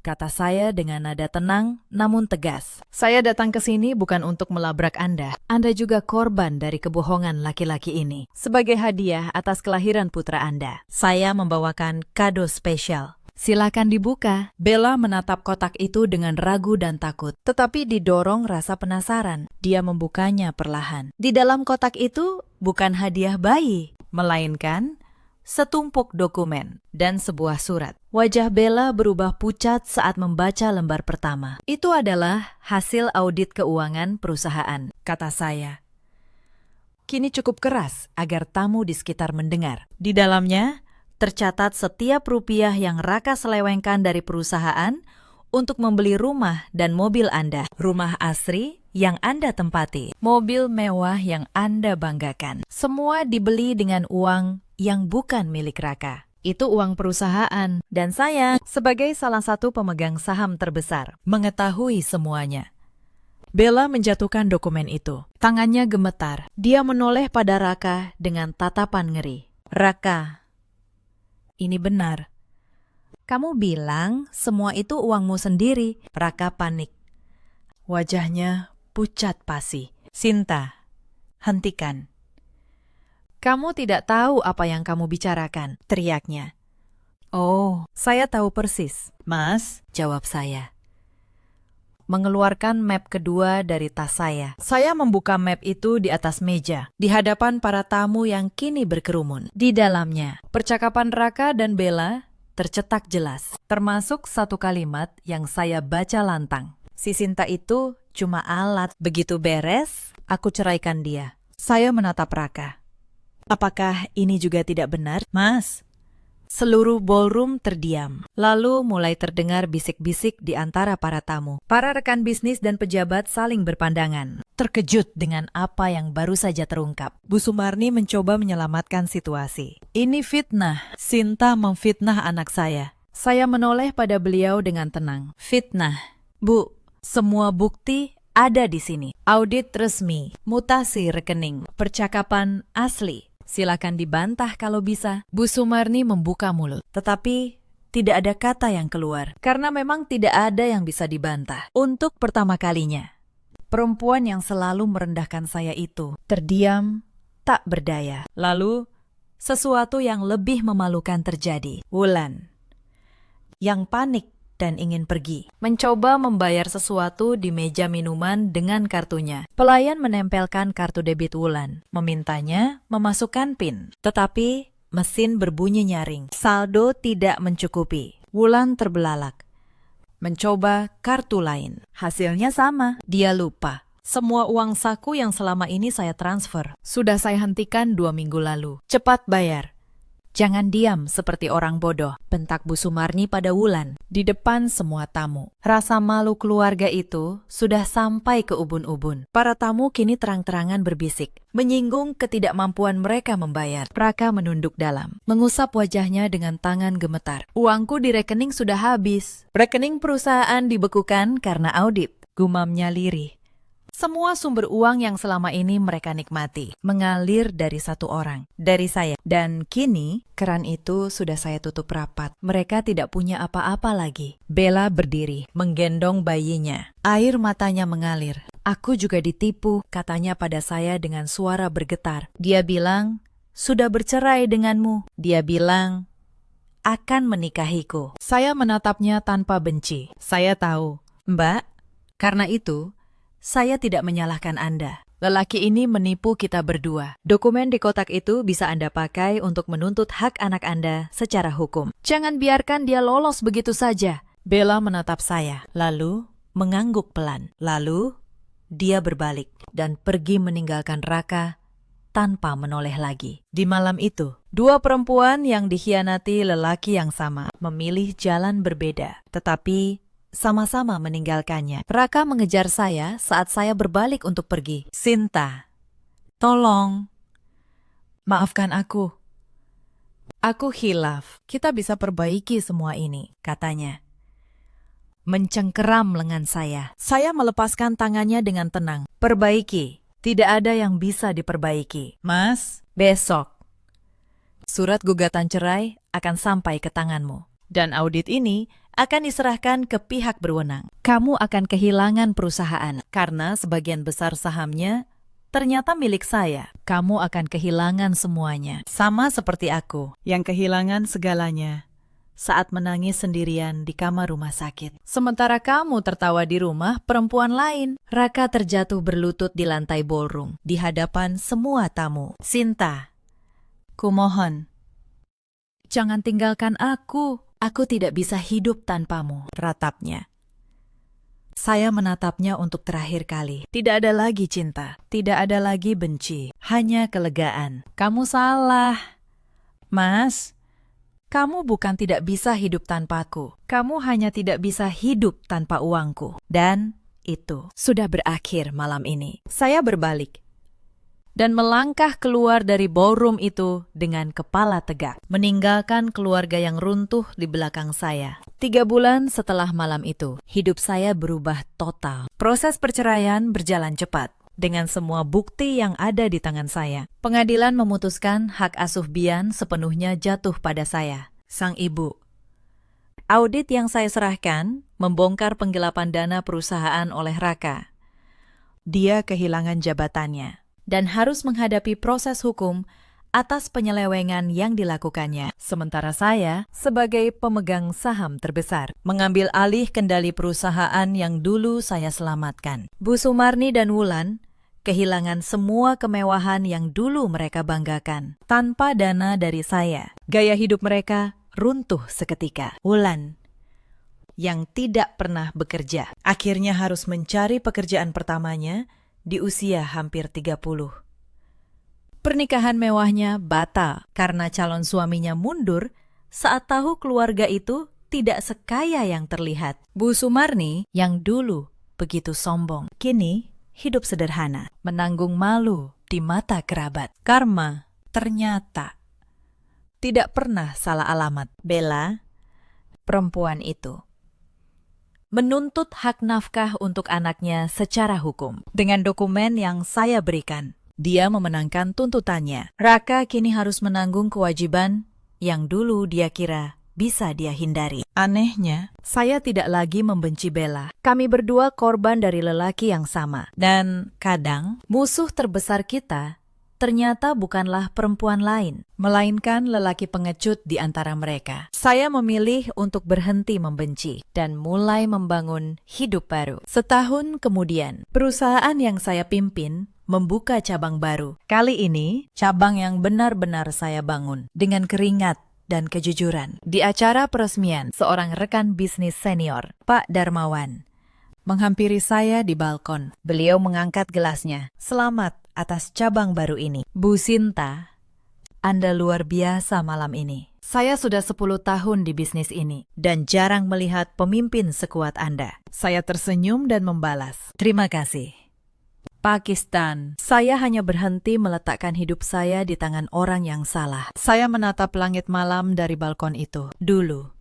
kata saya dengan nada tenang namun tegas. Saya datang ke sini bukan untuk melabrak Anda. Anda juga korban dari kebohongan laki-laki ini. Sebagai hadiah atas kelahiran putra Anda, saya membawakan kado spesial. Silakan dibuka. Bella menatap kotak itu dengan ragu dan takut, tetapi didorong rasa penasaran. Dia membukanya perlahan. Di dalam kotak itu bukan hadiah bayi, melainkan setumpuk dokumen dan sebuah surat. Wajah Bella berubah pucat saat membaca lembar pertama. Itu adalah hasil audit keuangan perusahaan, kata saya. Kini cukup keras agar tamu di sekitar mendengar. Di dalamnya tercatat setiap rupiah yang Raka selewengkan dari perusahaan untuk membeli rumah dan mobil Anda. Rumah asri yang Anda tempati, mobil mewah yang Anda banggakan. Semua dibeli dengan uang yang bukan milik Raka. Itu uang perusahaan, dan saya sebagai salah satu pemegang saham terbesar mengetahui semuanya. Bella menjatuhkan dokumen itu. Tangannya gemetar. Dia menoleh pada Raka dengan tatapan ngeri. Raka, ini benar. Kamu bilang semua itu uangmu sendiri. Raka panik. Wajahnya pucat pasi. Sinta, hentikan. Kamu tidak tahu apa yang kamu bicarakan, teriaknya. Oh, saya tahu persis. Mas, jawab saya. Mengeluarkan map kedua dari tas saya. Saya membuka map itu di atas meja, di hadapan para tamu yang kini berkerumun. Di dalamnya, percakapan Raka dan Bella tercetak jelas, termasuk satu kalimat yang saya baca lantang. Si Sinta itu cuma alat. Begitu beres, aku ceraikan dia. Saya menatap Raka. Apakah ini juga tidak benar, Mas? Seluruh ballroom terdiam. Lalu mulai terdengar bisik-bisik di antara para tamu. Para rekan bisnis dan pejabat saling berpandangan, terkejut dengan apa yang baru saja terungkap. Bu Sumarni mencoba menyelamatkan situasi. Ini fitnah. Sinta memfitnah anak saya. Saya menoleh pada beliau dengan tenang. Fitnah. Bu, semua bukti ada di sini. Audit resmi, mutasi rekening, percakapan asli. Silakan dibantah kalau bisa. Bu Sumarni membuka mulut. Tetapi Tidak ada kata yang keluar, karena memang tidak ada yang bisa dibantah. Untuk pertama kalinya, perempuan yang selalu merendahkan saya itu terdiam, tak berdaya. Lalu, sesuatu yang lebih memalukan terjadi. Wulan, yang panik dan ingin pergi, mencoba membayar sesuatu di meja minuman dengan kartunya. Pelayan menempelkan kartu debit Wulan, memintanya memasukkan PIN. Tetapi mesin berbunyi nyaring. Saldo tidak mencukupi. Wulan terbelalak. Mencoba kartu lain. Hasilnya sama. Dia lupa. Semua uang saku yang selama ini saya transfer sudah saya hentikan 2 minggu lalu. Cepat bayar. Jangan diam seperti orang bodoh, bentak Bu Sumarni pada Wulan di depan semua tamu. Rasa malu keluarga itu sudah sampai ke ubun-ubun. Para tamu kini terang-terangan berbisik, menyinggung ketidakmampuan mereka membayar. Raka menunduk dalam, mengusap wajahnya dengan tangan gemetar. Uangku di rekening sudah habis. Rekening perusahaan dibekukan karena audit, gumamnya lirih. Semua sumber uang yang selama ini mereka nikmati mengalir dari satu orang, dari saya. Dan kini, keran itu sudah saya tutup rapat. Mereka tidak punya apa-apa lagi. Bella berdiri, menggendong bayinya. Air matanya mengalir. Aku juga ditipu, katanya pada saya dengan suara bergetar. Dia bilang, sudah bercerai denganmu. Dia bilang, akan menikahiku. Saya menatapnya tanpa benci. Saya tahu, Mbak, karena itu, saya tidak menyalahkan Anda. Lelaki ini menipu kita berdua. Dokumen di kotak itu bisa Anda pakai untuk menuntut hak anak Anda secara hukum. Jangan biarkan dia lolos begitu saja. Bella menatap saya, lalu mengangguk pelan. Lalu, dia berbalik dan pergi meninggalkan Raka tanpa menoleh lagi. Di malam itu, 2 perempuan yang dikhianati lelaki yang sama memilih jalan berbeda, tetapi sama-sama meninggalkannya. Raka mengejar saya saat saya berbalik untuk pergi. Sinta, tolong, maafkan aku. Aku khilaf, kita bisa perbaiki semua ini, katanya. Mencengkeram lengan saya. Saya melepaskan tangannya dengan tenang. Perbaiki, tidak ada yang bisa diperbaiki. Mas, besok surat gugatan cerai akan sampai ke tanganmu. Dan audit ini akan diserahkan ke pihak berwenang. Kamu akan kehilangan perusahaan karena sebagian besar sahamnya ternyata milik saya. Kamu akan kehilangan semuanya. Sama seperti aku yang kehilangan segalanya saat menangis sendirian di kamar rumah sakit. Sementara kamu tertawa di rumah perempuan lain. Raka terjatuh berlutut di lantai ballroom di hadapan semua tamu. Sinta, kumohon, jangan tinggalkan aku. Aku tidak bisa hidup tanpamu, ratapnya. Saya menatapnya untuk terakhir kali. Tidak ada lagi cinta, tidak ada lagi benci, hanya kelegaan. Kamu salah, Mas. Kamu bukan tidak bisa hidup tanpaku. Kamu hanya tidak bisa hidup tanpa uangku. Dan itu sudah berakhir malam ini. Saya berbalik dan melangkah keluar dari ballroom itu dengan kepala tegak, meninggalkan keluarga yang runtuh di belakang saya. 3 bulan setelah malam itu, hidup saya berubah total. Proses perceraian berjalan cepat, dengan semua bukti yang ada di tangan saya. Pengadilan memutuskan hak asuh Bian sepenuhnya jatuh pada saya, sang ibu. Audit yang saya serahkan membongkar penggelapan dana perusahaan oleh Raka. Dia kehilangan jabatannya dan harus menghadapi proses hukum atas penyelewengan yang dilakukannya. Sementara saya, sebagai pemegang saham terbesar, mengambil alih kendali perusahaan yang dulu saya selamatkan. Bu Sumarni dan Wulan kehilangan semua kemewahan yang dulu mereka banggakan. Tanpa dana dari saya, gaya hidup mereka runtuh seketika. Wulan, yang tidak pernah bekerja, akhirnya harus mencari pekerjaan pertamanya di usia hampir 30. Pernikahan mewahnya batal karena calon suaminya mundur saat tahu keluarga itu tidak sekaya yang terlihat. Bu Sumarni yang dulu begitu sombong, kini hidup sederhana, menanggung malu di mata kerabat. Karma ternyata tidak pernah salah alamat. Bella, perempuan itu, menuntut hak nafkah untuk anaknya secara hukum. Dengan dokumen yang saya berikan, dia memenangkan tuntutannya. Raka kini harus menanggung kewajiban yang dulu dia kira bisa dia hindari. Anehnya, saya tidak lagi membenci Bella. Kami berdua korban dari lelaki yang sama. Dan kadang, musuh terbesar kita ternyata bukanlah perempuan lain, melainkan lelaki pengecut di antara mereka. Saya memilih untuk berhenti membenci dan mulai membangun hidup baru. Setahun kemudian, perusahaan yang saya pimpin membuka cabang baru. Kali ini, cabang yang benar-benar saya bangun dengan keringat dan kejujuran. Di acara peresmian, seorang rekan bisnis senior, Pak Darmawan, menghampiri saya di balkon. Beliau mengangkat gelasnya. Selamat atas cabang baru ini. Bu Sinta, Anda luar biasa malam ini. Saya sudah 10 tahun di bisnis ini dan jarang melihat pemimpin sekuat Anda. Saya tersenyum dan membalas. Terima kasih. Pakistan, saya hanya berhenti meletakkan hidup saya di tangan orang yang salah. Saya menatap langit malam dari balkon itu. Dulu,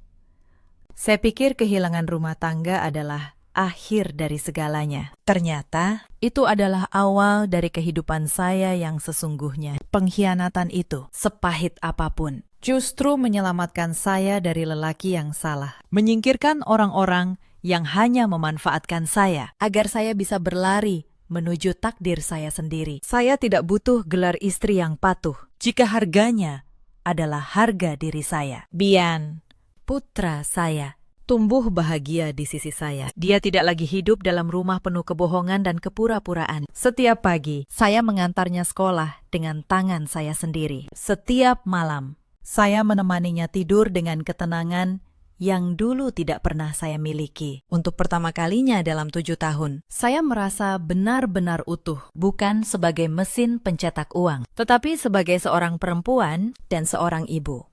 saya pikir kehilangan rumah tangga adalah akhir dari segalanya. Ternyata, itu adalah awal dari kehidupan saya yang sesungguhnya. Pengkhianatan itu, sepahit apapun, justru menyelamatkan saya dari lelaki yang salah. Menyingkirkan orang-orang yang hanya memanfaatkan saya, agar saya bisa berlari menuju takdir saya sendiri. Saya tidak butuh gelar istri yang patuh, jika harganya adalah harga diri saya. Bian, putra saya, tumbuh bahagia di sisi saya. Dia tidak lagi hidup dalam rumah penuh kebohongan dan kepura-puraan. Setiap pagi, saya mengantarnya sekolah dengan tangan saya sendiri. Setiap malam, saya menemaninya tidur dengan ketenangan yang dulu tidak pernah saya miliki. Untuk pertama kalinya dalam 7 tahun, saya merasa benar-benar utuh, bukan sebagai mesin pencetak uang, tetapi sebagai seorang perempuan dan seorang ibu.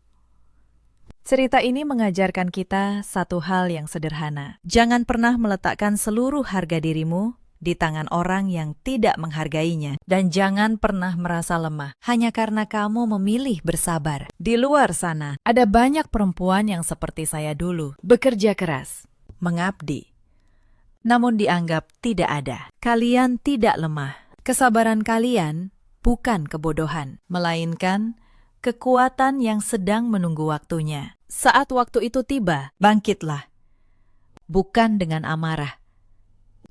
Cerita ini mengajarkan kita satu hal yang sederhana. Jangan pernah meletakkan seluruh harga dirimu di tangan orang yang tidak menghargainya. Dan jangan pernah merasa lemah hanya karena kamu memilih bersabar. Di luar sana, ada banyak perempuan yang seperti saya dulu. Bekerja keras, mengabdi, namun dianggap tidak ada. Kalian tidak lemah. Kesabaran kalian bukan kebodohan, melainkan kekuatan yang sedang menunggu waktunya. Saat waktu itu tiba, bangkitlah. Bukan dengan amarah,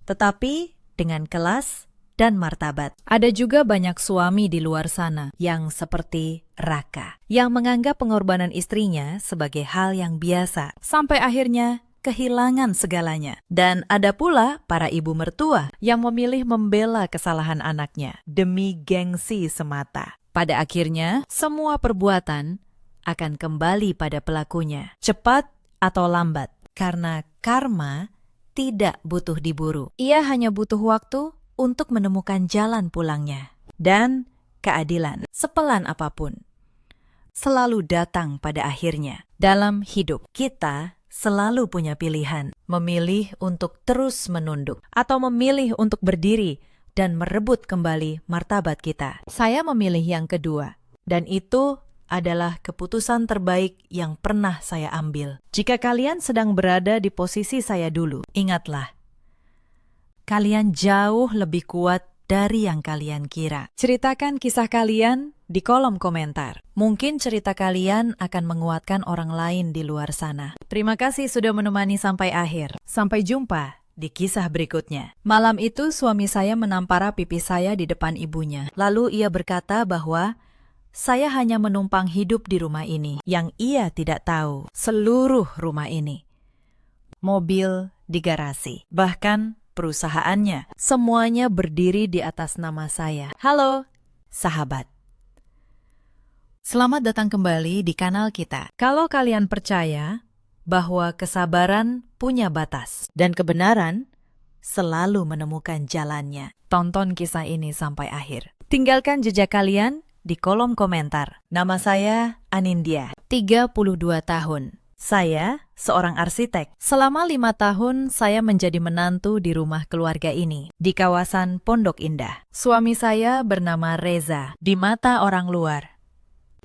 tetapi dengan kelas dan martabat. Ada juga banyak suami di luar sana yang seperti Raka, yang menganggap pengorbanan istrinya sebagai hal yang biasa, sampai akhirnya kehilangan segalanya. Dan ada pula para ibu mertua yang memilih membela kesalahan anaknya demi gengsi semata. Pada akhirnya, semua perbuatan akan kembali pada pelakunya, cepat atau lambat, karena karma tidak butuh diburu. Ia hanya butuh waktu untuk menemukan jalan pulangnya. Dan keadilan, sepelan apapun, selalu datang pada akhirnya. Dalam hidup, kita selalu punya pilihan, memilih untuk terus menunduk, atau memilih untuk berdiri dan merebut kembali martabat kita. Saya memilih yang kedua, dan itu adalah keputusan terbaik yang pernah saya ambil. Jika kalian sedang berada di posisi saya dulu, ingatlah, kalian jauh lebih kuat dari yang kalian kira. Ceritakan kisah kalian di kolom komentar. Mungkin cerita kalian akan menguatkan orang lain di luar sana. Terima kasih sudah menemani sampai akhir. Sampai jumpa di kisah berikutnya. Malam itu suami saya menampara pipi saya di depan ibunya. Lalu ia berkata bahwa saya hanya menumpang hidup di rumah ini. Yang ia tidak tahu, seluruh rumah ini, mobil di garasi, bahkan perusahaannya, semuanya berdiri di atas nama saya. Halo, sahabat. Selamat datang kembali di kanal kita. Kalau kalian percaya bahwa kesabaran punya batas dan kebenaran selalu menemukan jalannya, tonton kisah ini sampai akhir. Tinggalkan jejak kalian di kolom komentar. Nama saya Anindya, 32 tahun. Saya seorang arsitek. Selama 5 tahun saya menjadi menantu di rumah keluarga ini, di kawasan Pondok Indah. Suami saya bernama Reza. Di mata orang luar,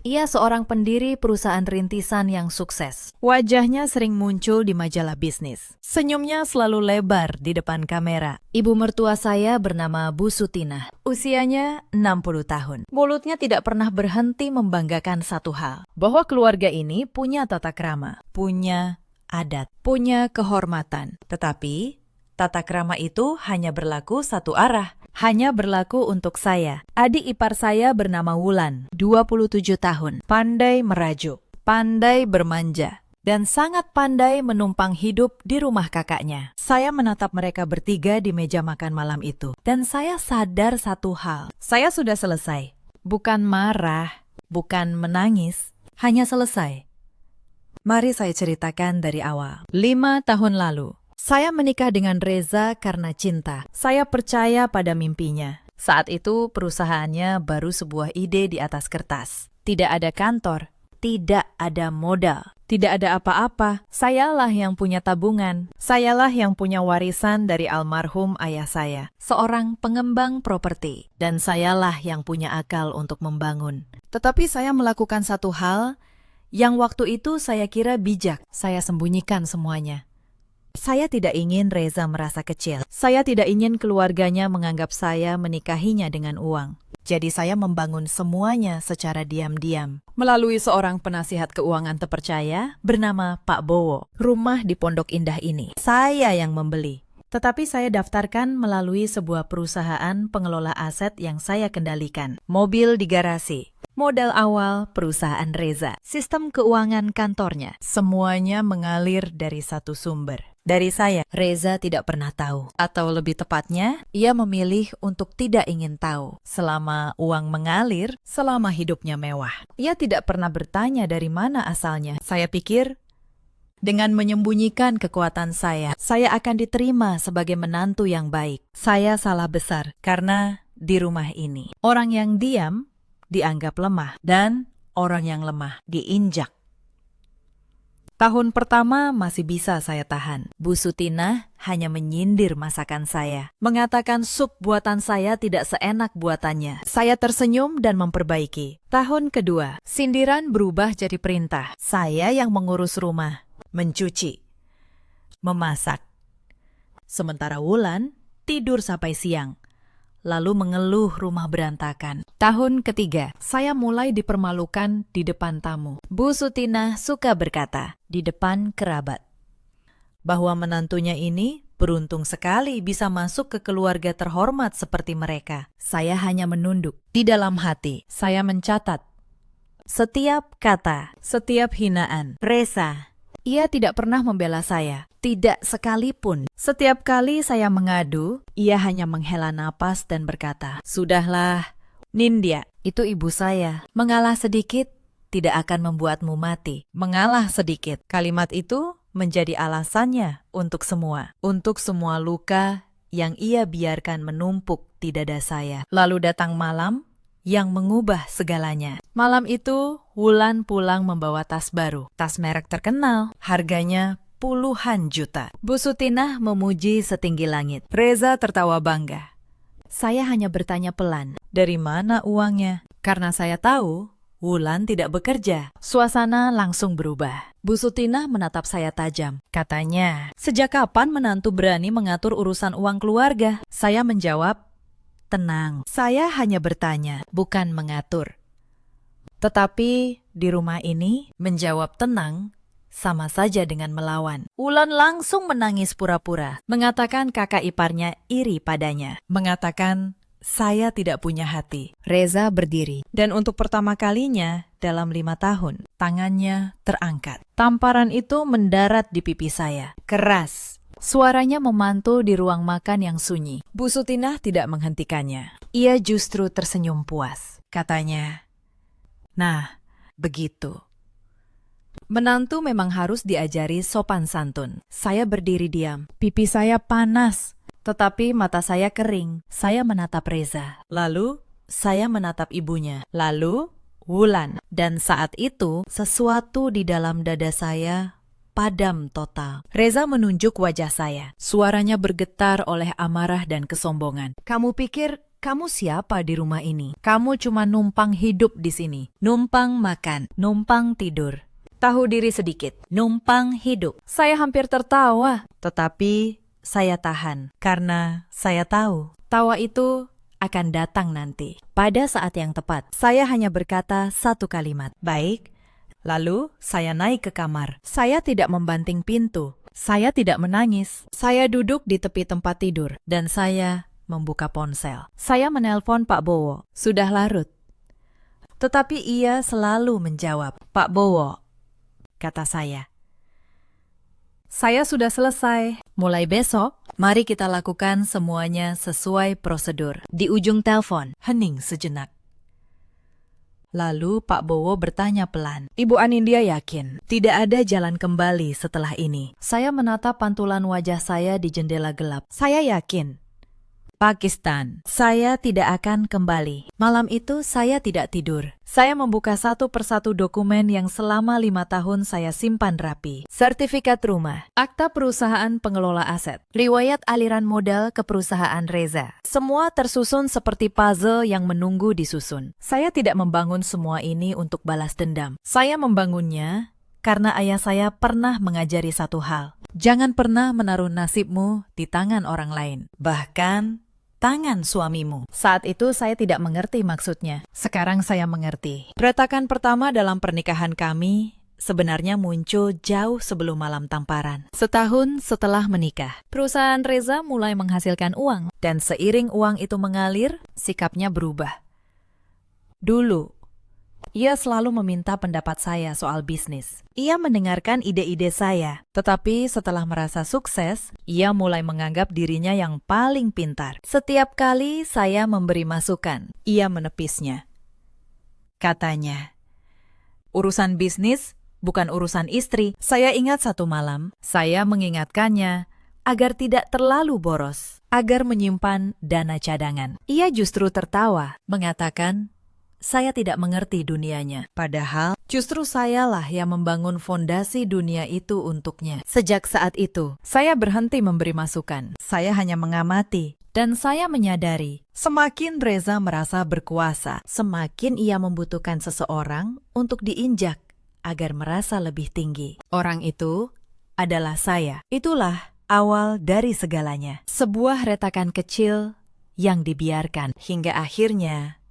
Ia seorang pendiri perusahaan rintisan yang sukses. Wajahnya sering muncul di majalah bisnis. Senyumnya selalu lebar di depan kamera. Ibu mertua saya bernama Bu Sutinah. Usianya 60 tahun. Mulutnya tidak pernah berhenti membanggakan satu hal, bahwa keluarga ini punya tata krama, punya adat, punya kehormatan. Tetapi tata krama itu hanya berlaku satu arah. Hanya berlaku untuk saya. Adik ipar saya bernama Wulan, 27 tahun. Pandai merajuk, pandai bermanja, dan sangat pandai menumpang hidup di rumah kakaknya. Saya menatap mereka bertiga di meja makan malam itu. Dan saya sadar satu hal. Saya sudah selesai. Bukan marah, bukan menangis, hanya selesai. Mari saya ceritakan dari awal. 5 tahun lalu, saya menikah dengan Reza karena cinta. Saya percaya pada mimpinya. Saat itu perusahaannya baru sebuah ide di atas kertas. Tidak ada kantor, tidak ada modal, tidak ada apa-apa. Sayalah yang punya tabungan. Sayalah yang punya warisan dari almarhum ayah saya, seorang pengembang properti. Dan sayalah yang punya akal untuk membangun. Tetapi saya melakukan satu hal yang waktu itu saya kira bijak. Saya sembunyikan semuanya. Saya tidak ingin Reza merasa kecil. Saya tidak ingin keluarganya menganggap saya menikahinya dengan uang. Jadi saya membangun semuanya secara diam-diam. Melalui seorang penasihat keuangan terpercaya bernama Pak Bowo. Rumah di Pondok Indah ini saya yang membeli. Tetapi saya daftarkan melalui sebuah perusahaan pengelola aset yang saya kendalikan. Mobil di garasi. Modal awal perusahaan Reza. Sistem keuangan kantornya. Semuanya mengalir dari satu sumber. Dari saya, Reza tidak pernah tahu. Atau lebih tepatnya, ia memilih untuk tidak ingin tahu. Selama uang mengalir, selama hidupnya mewah. Ia tidak pernah bertanya dari mana asalnya. Saya pikir, dengan menyembunyikan kekuatan saya akan diterima sebagai menantu yang baik. Saya salah besar, karena di rumah ini, orang yang diam dianggap lemah, dan orang yang lemah diinjak. Tahun pertama masih bisa saya tahan. Bu Sutinah hanya menyindir masakan saya. Mengatakan sup buatan saya tidak seenak buatannya. Saya tersenyum dan memperbaiki. Tahun kedua, sindiran berubah jadi perintah. Saya yang mengurus rumah, mencuci, memasak. Sementara Wulan tidur sampai siang, lalu mengeluh rumah berantakan. Tahun ketiga, saya mulai dipermalukan di depan tamu. Bu Sutinah suka berkata di depan kerabat bahwa menantunya ini beruntung sekali bisa masuk ke keluarga terhormat seperti mereka. Saya hanya menunduk. Di dalam hati, saya mencatat setiap kata, setiap hinaan. Reza, ia tidak pernah membela saya. Tidak sekalipun. Setiap kali saya mengadu, ia hanya menghela napas dan berkata, "Sudahlah, Nindya, itu ibu saya. Mengalah sedikit tidak akan membuatmu mati." Mengalah sedikit. Kalimat itu menjadi alasannya untuk semua. Untuk semua luka yang ia biarkan menumpuk di dada saya. Lalu datang malam yang mengubah segalanya. Malam itu, Wulan pulang membawa tas baru. Tas merek terkenal. Harganya puluhan juta. Bu Sutinah memuji setinggi langit. Reza tertawa bangga. Saya hanya bertanya pelan, dari mana uangnya? Karena saya tahu, Wulan tidak bekerja. Suasana langsung berubah. Bu Sutinah menatap saya tajam. Katanya, sejak kapan menantu berani mengatur urusan uang keluarga? Saya menjawab, tenang, saya hanya bertanya, bukan mengatur. Tetapi di rumah ini, menjawab tenang sama saja dengan melawan. Wulan langsung menangis pura-pura, mengatakan kakak iparnya iri padanya, mengatakan saya tidak punya hati. Reza berdiri, dan untuk pertama kalinya dalam 5 tahun, tangannya terangkat. Tamparan itu mendarat di pipi saya, keras. Suaranya memantul di ruang makan yang sunyi. Bu Sutinah tidak menghentikannya. Ia justru tersenyum puas. Katanya, "Nah, begitu. Menantu memang harus diajari sopan santun." Saya berdiri diam. Pipi saya panas, tetapi mata saya kering. Saya menatap Reza. Lalu, saya menatap ibunya. Lalu, Wulan. Dan saat itu, sesuatu di dalam dada saya padam total. Reza menunjuk wajah saya. Suaranya bergetar oleh amarah dan kesombongan. "Kamu pikir Kamu siapa di rumah ini? Kamu cuma numpang hidup di sini. Numpang makan, numpang tidur. Tahu diri sedikit, numpang hidup. Saya hampir tertawa, tetapi saya tahan karena saya tahu tawa itu akan datang nanti. Pada saat yang tepat, saya hanya berkata satu kalimat, baik. Lalu saya naik ke kamar. Saya tidak membanting pintu. Saya tidak menangis. Saya duduk di tepi tempat tidur dan saya membuka ponsel. Saya menelpon Pak Bowo. Sudah larut. Tetapi ia selalu menjawab, Pak Bowo, kata saya. Saya sudah selesai. Mulai besok, mari kita lakukan semuanya sesuai prosedur. Di ujung telepon, hening sejenak. Lalu Pak Bowo bertanya pelan, Ibu Anindya yakin tidak ada jalan kembali setelah ini? Saya menatap pantulan wajah saya di jendela gelap. Saya yakin. Pakistan, saya tidak akan kembali. Malam itu saya tidak tidur. Saya membuka satu persatu dokumen yang selama 5 tahun saya simpan rapi. Sertifikat rumah, akta perusahaan pengelola aset, riwayat aliran modal ke perusahaan Reza. Semua tersusun seperti puzzle yang menunggu disusun. Saya tidak membangun semua ini untuk balas dendam. Saya membangunnya karena ayah saya pernah mengajari satu hal. Jangan pernah menaruh nasibmu di tangan orang lain. Bahkan tangan suamimu. Saat itu saya tidak mengerti maksudnya. Sekarang saya mengerti. Retakan pertama dalam pernikahan kami sebenarnya muncul jauh sebelum malam tamparan. Setahun setelah menikah, perusahaan Reza mulai menghasilkan uang. Dan seiring uang itu mengalir, sikapnya berubah. Dulu, ia selalu meminta pendapat saya soal bisnis. Ia mendengarkan ide-ide saya. Tetapi setelah merasa sukses, ia mulai menganggap dirinya yang paling pintar. Setiap kali saya memberi masukan, ia menepisnya. Katanya, urusan bisnis bukan urusan istri. Saya ingat satu malam, saya mengingatkannya agar tidak terlalu boros, agar menyimpan dana cadangan. Ia justru tertawa, mengatakan, saya tidak mengerti dunianya. Padahal, justru sayalah yang membangun fondasi dunia itu untuknya. Sejak saat itu, saya berhenti memberi masukan. Saya hanya mengamati. Dan saya menyadari, semakin Reza merasa berkuasa, semakin ia membutuhkan seseorang untuk diinjak agar merasa lebih tinggi. Orang itu adalah saya. Itulah awal dari segalanya. Sebuah retakan kecil yang dibiarkan hingga akhirnya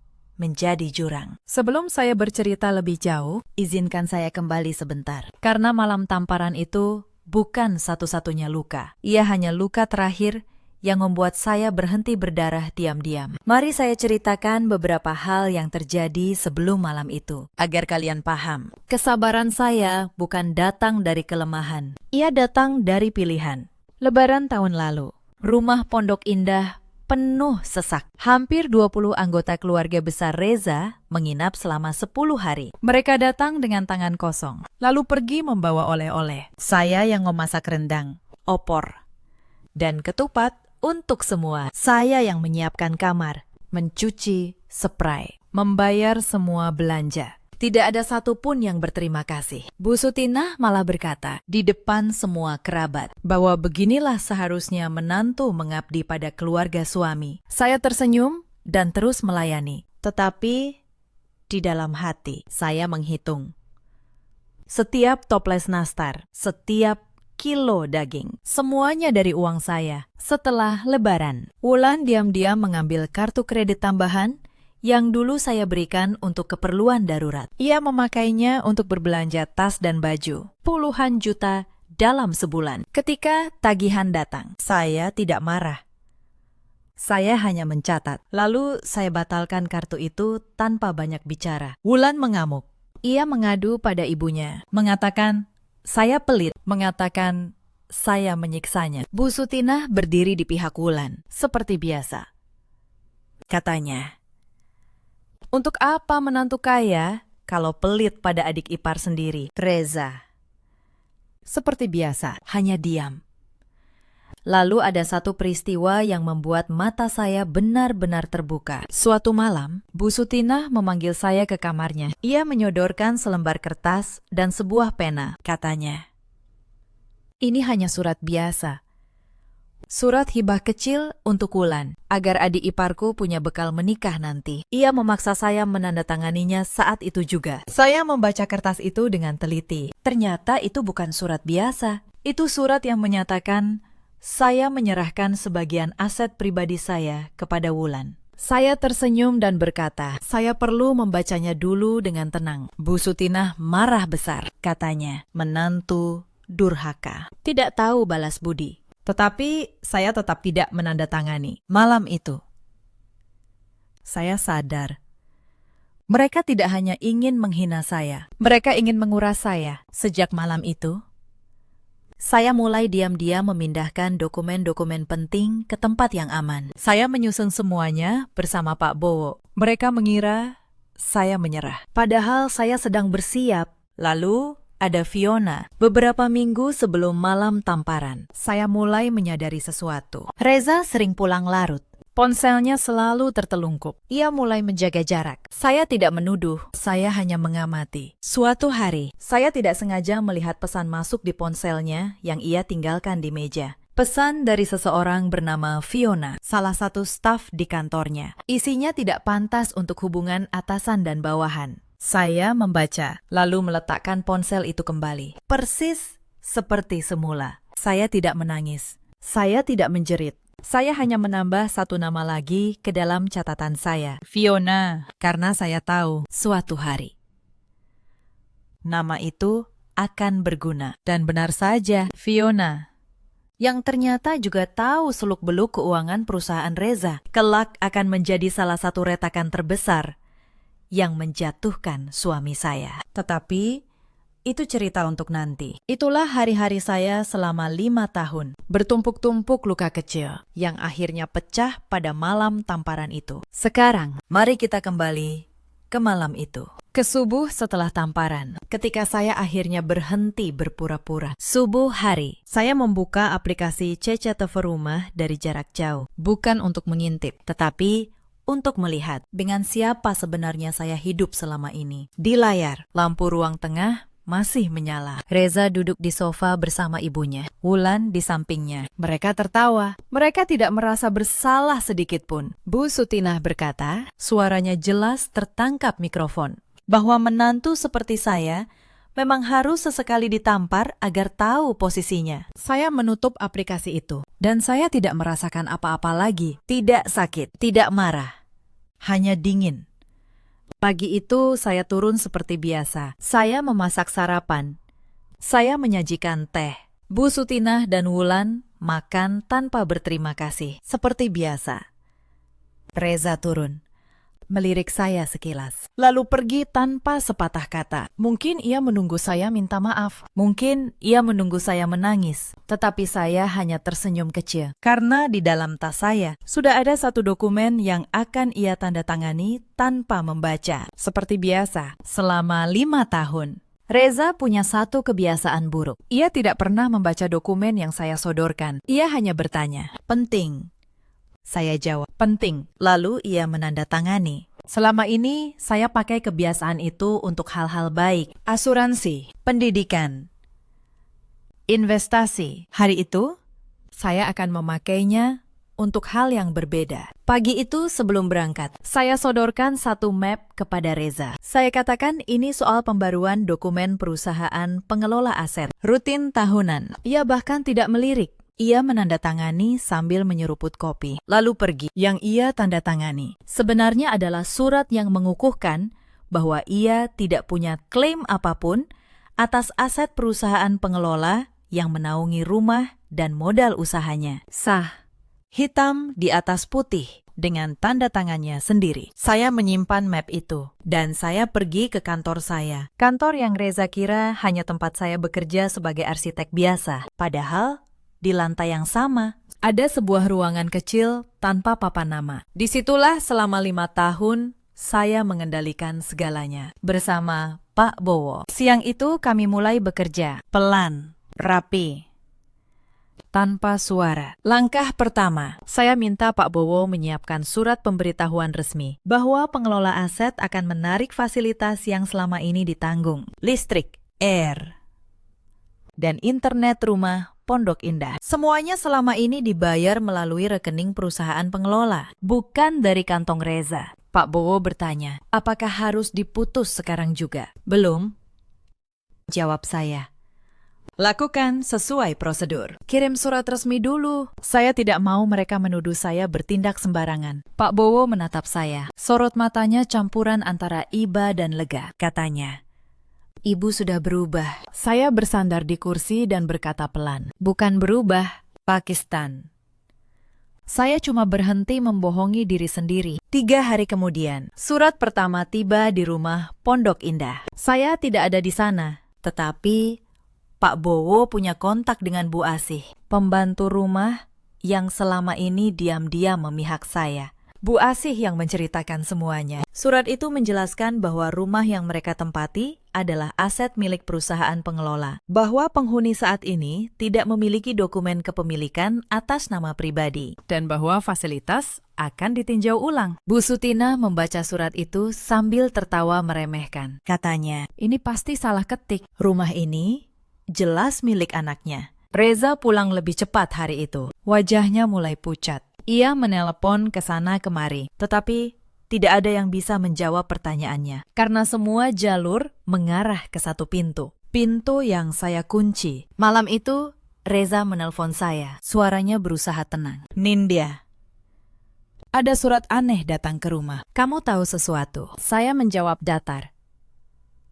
menjadi jurang. Sebelum saya bercerita lebih jauh, izinkan saya kembali sebentar. Karena malam tamparan itu bukan satu-satunya luka. Ia hanya luka terakhir yang membuat saya berhenti berdarah diam-diam. Mari saya ceritakan beberapa hal yang terjadi sebelum malam itu, agar kalian paham. Kesabaran saya bukan datang dari kelemahan. Ia datang dari pilihan. Lebaran tahun lalu, rumah Pondok Indah penuh sesak. Hampir 20 anggota keluarga besar Reza menginap selama 10 hari. Mereka datang dengan tangan kosong, lalu pergi membawa oleh-oleh. Saya yang memasak rendang, opor, dan ketupat untuk semua. Saya yang menyiapkan kamar, mencuci, spray, membayar semua belanja. Tidak ada satupun yang berterima kasih. Bu Sutinah malah berkata di depan semua kerabat bahwa beginilah seharusnya menantu mengabdi pada keluarga suami. Saya tersenyum dan terus melayani. Tetapi di dalam hati saya menghitung. Setiap toples nastar, setiap kilo daging, semuanya dari uang saya. Setelah Lebaran, Wulan diam-diam mengambil kartu kredit tambahan yang dulu saya berikan untuk keperluan darurat. Ia memakainya untuk berbelanja tas dan baju, puluhan juta dalam sebulan. Ketika tagihan datang, saya tidak marah. Saya hanya mencatat. Lalu saya batalkan kartu itu tanpa banyak bicara. Wulan mengamuk. Ia mengadu pada ibunya, mengatakan, saya pelit, mengatakan, saya menyiksanya. Bu Sutinah berdiri di pihak Wulan, seperti biasa. Katanya, untuk apa menantu kaya kalau pelit pada adik ipar sendiri, Reza? Seperti biasa, hanya diam. Lalu ada satu peristiwa yang membuat mata saya benar-benar terbuka. Suatu malam, Bu Sutinah memanggil saya ke kamarnya. Ia menyodorkan selembar kertas dan sebuah pena. Katanya, ini hanya surat biasa. Surat hibah kecil untuk Wulan, agar adik iparku punya bekal menikah nanti. Ia memaksa saya menandatanganinya saat itu juga. Saya membaca kertas itu dengan teliti. Ternyata itu bukan surat biasa. Itu surat yang menyatakan saya menyerahkan sebagian aset pribadi saya kepada Wulan. Saya tersenyum dan berkata, saya perlu membacanya dulu dengan tenang. Bu Sutinah marah besar, katanya, menantu durhaka. Tidak tahu balas budi. Tetapi saya tetap tidak menandatangani. Malam itu, saya sadar. Mereka tidak hanya ingin menghina saya, mereka ingin menguras saya. Sejak malam itu, saya mulai diam-diam memindahkan dokumen-dokumen penting ke tempat yang aman. Saya menyusun semuanya bersama Pak Bowo. Mereka mengira saya menyerah. Padahal saya sedang bersiap. Lalu ada Fiona. Beberapa minggu sebelum malam tamparan, saya mulai menyadari sesuatu. Reza sering pulang larut. Ponselnya selalu tertelungkup. Ia mulai menjaga jarak. Saya tidak menuduh, saya hanya mengamati. Suatu hari, saya tidak sengaja melihat pesan masuk di ponselnya yang ia tinggalkan di meja. Pesan dari seseorang bernama Fiona, salah satu staf di kantornya. Isinya tidak pantas untuk hubungan atasan dan bawahan. Saya membaca, lalu meletakkan ponsel itu kembali. Persis seperti semula. Saya tidak menangis. Saya tidak menjerit. Saya hanya menambah satu nama lagi ke dalam catatan saya, Fiona, karena saya tahu suatu hari nama itu akan berguna. Dan benar saja, Fiona, yang ternyata juga tahu seluk-beluk keuangan perusahaan Reza, kelak akan menjadi salah satu retakan terbesar yang menjatuhkan suami saya. Tetapi itu cerita untuk nanti. Itulah hari-hari saya selama 5 tahun. Bertumpuk-tumpuk luka kecil yang akhirnya pecah pada malam tamparan itu. Sekarang, mari kita kembali ke malam itu. Ke subuh setelah tamparan, ketika saya akhirnya berhenti berpura-pura. Subuh hari, saya membuka aplikasi CC TV Rumah dari jarak jauh. Bukan untuk mengintip, tetapi untuk melihat dengan siapa sebenarnya saya hidup selama ini. Di layar, lampu ruang tengah masih menyala. Reza duduk di sofa bersama ibunya. Wulan di sampingnya. Mereka tertawa. Mereka tidak merasa bersalah sedikit pun. Bu Sutinah berkata, suaranya jelas tertangkap mikrofon, bahwa menantu seperti saya memang harus sesekali ditampar agar tahu posisinya. Saya menutup aplikasi itu, dan saya tidak merasakan apa-apa lagi. Tidak sakit, tidak marah, hanya dingin. Pagi itu saya turun seperti biasa. Saya memasak sarapan. Saya menyajikan teh. Bu Sutinah dan Wulan makan tanpa berterima kasih. Seperti biasa. Reza turun, melirik saya sekilas, lalu pergi tanpa sepatah kata. Mungkin ia menunggu saya minta maaf. Mungkin ia menunggu saya menangis. Tetapi saya hanya tersenyum kecil. Karena di dalam tas saya sudah ada satu dokumen yang akan ia tanda tangani tanpa membaca. Seperti biasa, selama 5 tahun. Reza punya satu kebiasaan buruk. Ia tidak pernah membaca dokumen yang saya sodorkan. Ia hanya bertanya, penting? Saya jawab, penting. Lalu ia menandatangani. Selama ini, saya pakai kebiasaan itu untuk hal-hal baik. Asuransi, pendidikan, investasi. Hari itu, saya akan memakainya untuk hal yang berbeda. Pagi itu sebelum berangkat, saya sodorkan satu map kepada Reza. Saya katakan ini soal pembaruan dokumen perusahaan pengelola aset. Rutin tahunan. Ia bahkan tidak melirik. Ia menandatangani sambil menyeruput kopi, lalu pergi. Yang ia tandatangani sebenarnya adalah surat yang mengukuhkan bahwa ia tidak punya klaim apapun atas aset perusahaan pengelola yang menaungi rumah dan modal usahanya. Sah, hitam di atas putih, dengan tanda tangannya sendiri. Saya menyimpan map itu, dan saya pergi ke kantor saya. Kantor yang Reza kira hanya tempat saya bekerja sebagai arsitek biasa. Padahal di lantai yang sama, ada sebuah ruangan kecil tanpa papan nama. Disitulah selama 5 tahun, saya mengendalikan segalanya. Bersama Pak Bowo. Siang itu kami mulai bekerja. Pelan, rapi, tanpa suara. Langkah pertama, saya minta Pak Bowo menyiapkan surat pemberitahuan resmi bahwa pengelola aset akan menarik fasilitas yang selama ini ditanggung. Listrik, air, dan internet rumah Pondok Indah. Semuanya selama ini dibayar melalui rekening perusahaan pengelola, bukan dari kantong Reza. Pak Bowo bertanya, apakah harus diputus sekarang juga? Belum, jawab saya. Lakukan sesuai prosedur. Kirim surat resmi dulu. Saya tidak mau mereka menuduh saya bertindak sembarangan. Pak Bowo menatap saya. Sorot matanya campuran antara iba dan lega. Katanya, Ibu sudah berubah. Saya bersandar di kursi dan berkata pelan. Bukan berubah, Pakistan. Saya cuma berhenti membohongi diri sendiri. 3 hari kemudian, surat pertama tiba di rumah Pondok Indah. Saya tidak ada di sana, tetapi Pak Bowo punya kontak dengan Bu Asih, pembantu rumah yang selama ini diam-diam memihak saya. Bu Asih yang menceritakan semuanya. Surat itu menjelaskan bahwa rumah yang mereka tempati adalah aset milik perusahaan pengelola, bahwa penghuni saat ini tidak memiliki dokumen kepemilikan atas nama pribadi, dan bahwa fasilitas akan ditinjau ulang. Bu Sutina membaca surat itu sambil tertawa meremehkan. Katanya, ini pasti salah ketik. Rumah ini jelas milik anaknya. Reza pulang lebih cepat hari itu. Wajahnya mulai pucat. Ia menelepon ke sana kemari, tetapi tidak ada yang bisa menjawab pertanyaannya. Karena semua jalur mengarah ke satu pintu. Pintu yang saya kunci. Malam itu, Reza menelpon saya. Suaranya berusaha tenang. Nindya, ada surat aneh datang ke rumah. Kamu tahu sesuatu? Saya menjawab datar.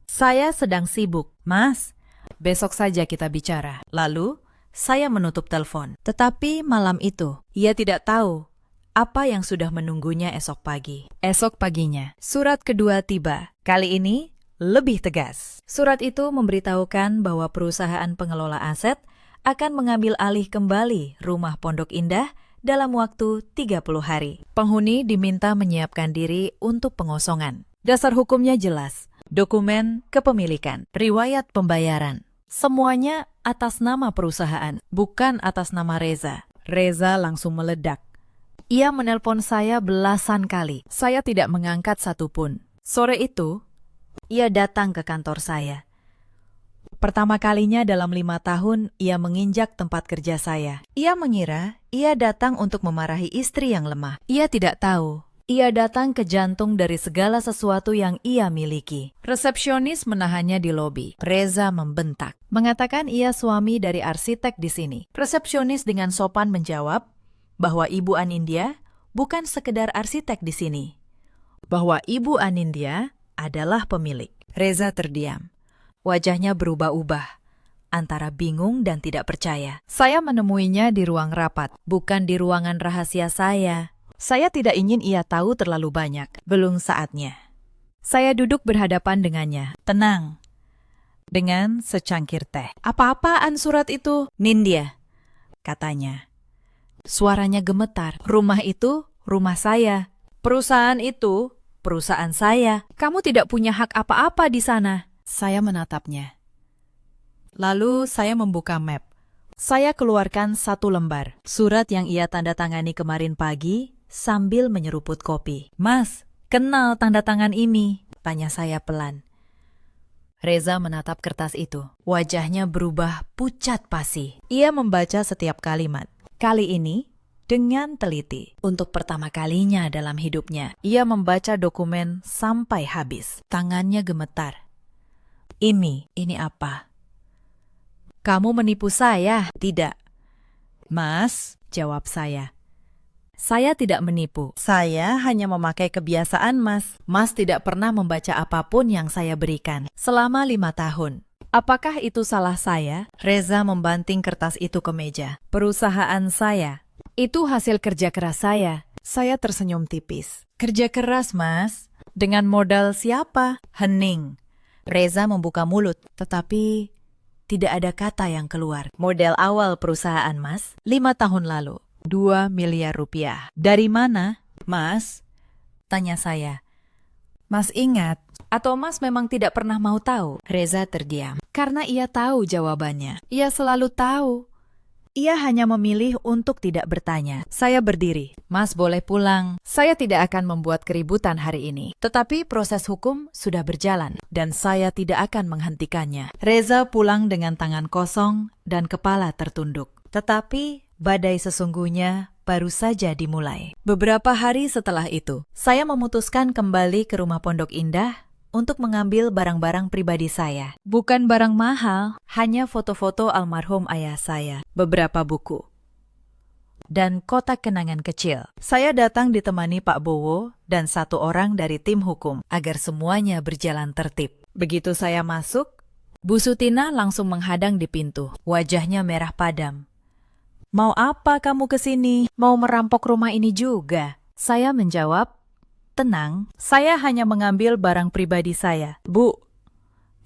Saya sedang sibuk. Mas, besok saja kita bicara. Lalu, saya menutup telepon. Tetapi malam itu, ia tidak tahu apa yang sudah menunggunya esok pagi. Esok paginya, surat kedua tiba. Kali ini, lebih tegas. Surat itu memberitahukan bahwa perusahaan pengelola aset akan mengambil alih kembali rumah Pondok Indah dalam waktu 30 hari. Penghuni diminta menyiapkan diri untuk pengosongan. Dasar hukumnya jelas. Dokumen kepemilikan, riwayat pembayaran. Semuanya atas nama perusahaan, bukan atas nama Reza. Reza langsung meledak. Ia menelpon saya belasan kali. Saya tidak mengangkat satupun. Sore itu, ia datang ke kantor saya. Pertama kalinya dalam 5 tahun, ia menginjak tempat kerja saya. Ia mengira ia datang untuk memarahi istri yang lemah. Ia tidak tahu. Ia datang ke jantung dari segala sesuatu yang ia miliki. Resepsionis menahannya di lobi. Reza membentak, mengatakan ia suami dari arsitek di sini. Resepsionis dengan sopan menjawab bahwa Ibu Anindya bukan sekedar arsitek di sini, bahwa Ibu Anindya adalah pemilik. Reza terdiam. Wajahnya berubah-ubah, antara bingung dan tidak percaya. Saya menemuinya di ruang rapat, bukan di ruangan rahasia saya. Saya tidak ingin ia tahu terlalu banyak. Belum saatnya. Saya duduk berhadapan dengannya. Tenang. Dengan secangkir teh. Apa-apaan surat itu? Nindya, katanya. Suaranya gemetar. Rumah itu rumah saya. Perusahaan itu perusahaan saya. Kamu tidak punya hak apa-apa di sana. Saya menatapnya. Lalu saya membuka map. Saya keluarkan 1 lembar. Surat yang ia tanda tangani kemarin pagi sambil menyeruput kopi. Mas, kenal tanda tangan ini? Tanya saya pelan. Reza menatap kertas itu. Wajahnya berubah pucat pasi. Ia membaca setiap kalimat. Kali ini, dengan teliti. Untuk pertama kalinya dalam hidupnya, ia membaca dokumen sampai habis. Tangannya gemetar. Ini apa? Kamu menipu saya? Tidak. Mas, jawab saya. Saya tidak menipu. Saya hanya memakai kebiasaan Mas. Mas tidak pernah membaca apapun yang saya berikan selama 5 tahun. Apakah itu salah saya? Reza membanting kertas itu ke meja. Perusahaan saya. Itu hasil kerja keras saya. Saya tersenyum tipis. Kerja keras, Mas? Dengan modal siapa? Hening. Reza membuka mulut, tetapi tidak ada kata yang keluar. Model awal perusahaan Mas, 5 tahun lalu. 2 miliar rupiah. Dari mana, Mas? Tanya saya. Mas ingat, atau Mas memang tidak pernah mau tahu? Reza terdiam. Karena ia tahu jawabannya. Ia selalu tahu. Ia hanya memilih untuk tidak bertanya. Saya berdiri. Mas boleh pulang. Saya tidak akan membuat keributan hari ini. Tetapi proses hukum sudah berjalan dan saya tidak akan menghentikannya. Reza pulang dengan tangan kosong dan kepala tertunduk. Tetapi badai sesungguhnya baru saja dimulai. Beberapa hari setelah itu, saya memutuskan kembali ke rumah Pondok Indah untuk mengambil barang-barang pribadi saya. Bukan barang mahal, hanya foto-foto almarhum ayah saya, beberapa buku, dan kotak kenangan kecil. Saya datang ditemani Pak Bowo dan satu orang dari tim hukum agar semuanya berjalan tertib. Begitu saya masuk, Bu Sutina langsung menghadang di pintu. Wajahnya merah padam. Mau apa kamu ke sini? Mau merampok rumah ini juga? Saya menjawab, tenang, saya hanya mengambil barang pribadi saya. Bu,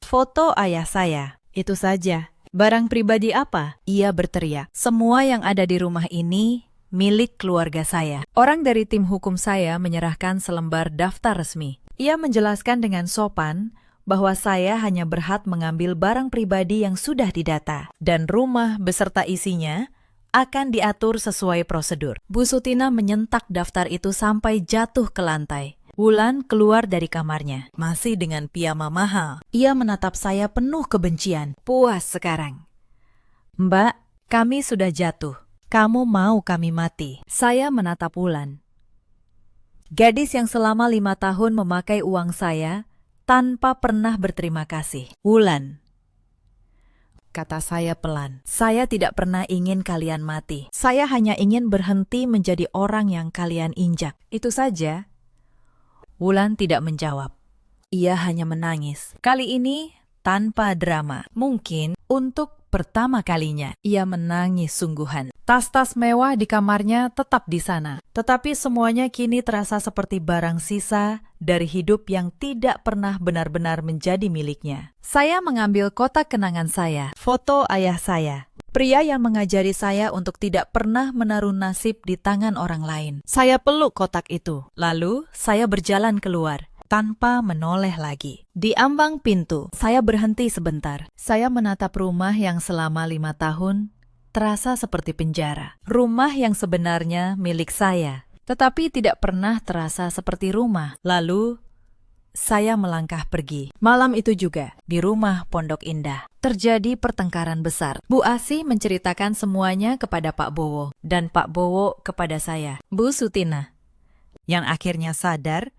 foto ayah saya, itu saja. Barang pribadi apa? Ia berteriak. Semua yang ada di rumah ini milik keluarga saya. Orang dari tim hukum saya menyerahkan selembar daftar resmi. Ia menjelaskan dengan sopan bahwa saya hanya berhak mengambil barang pribadi yang sudah didata, dan rumah beserta isinya akan diatur sesuai prosedur. Bu Sutina menyentak daftar itu sampai jatuh ke lantai. Wulan keluar dari kamarnya, masih dengan piyama mahal. Ia menatap saya penuh kebencian. Puas sekarang. Mbak, kami sudah jatuh. Kamu mau kami mati? Saya menatap Wulan. Gadis yang selama 5 tahun memakai uang saya tanpa pernah berterima kasih. Wulan, kata saya pelan, saya tidak pernah ingin kalian mati. Saya hanya ingin berhenti menjadi orang yang kalian injak. Itu saja. Wulan tidak menjawab. Ia hanya menangis. Kali ini tanpa drama. Mungkin untuk pertama kalinya ia menangis sungguhan. Tas-tas mewah di kamarnya tetap di sana. Tetapi semuanya kini terasa seperti barang sisa dari hidup yang tidak pernah benar-benar menjadi miliknya. Saya mengambil kotak kenangan saya, foto ayah saya, pria yang mengajari saya untuk tidak pernah menaruh nasib di tangan orang lain. Saya peluk kotak itu, lalu saya berjalan keluar tanpa menoleh lagi. Di ambang pintu, saya berhenti sebentar. Saya menatap rumah yang selama 5 tahun terasa seperti penjara. Rumah yang sebenarnya milik saya, tetapi tidak pernah terasa seperti rumah. Lalu, saya melangkah pergi. Malam itu juga, di rumah Pondok Indah, terjadi pertengkaran besar. Bu Asih menceritakan semuanya kepada Pak Bowo, dan Pak Bowo kepada saya. Bu Sutina, yang akhirnya sadar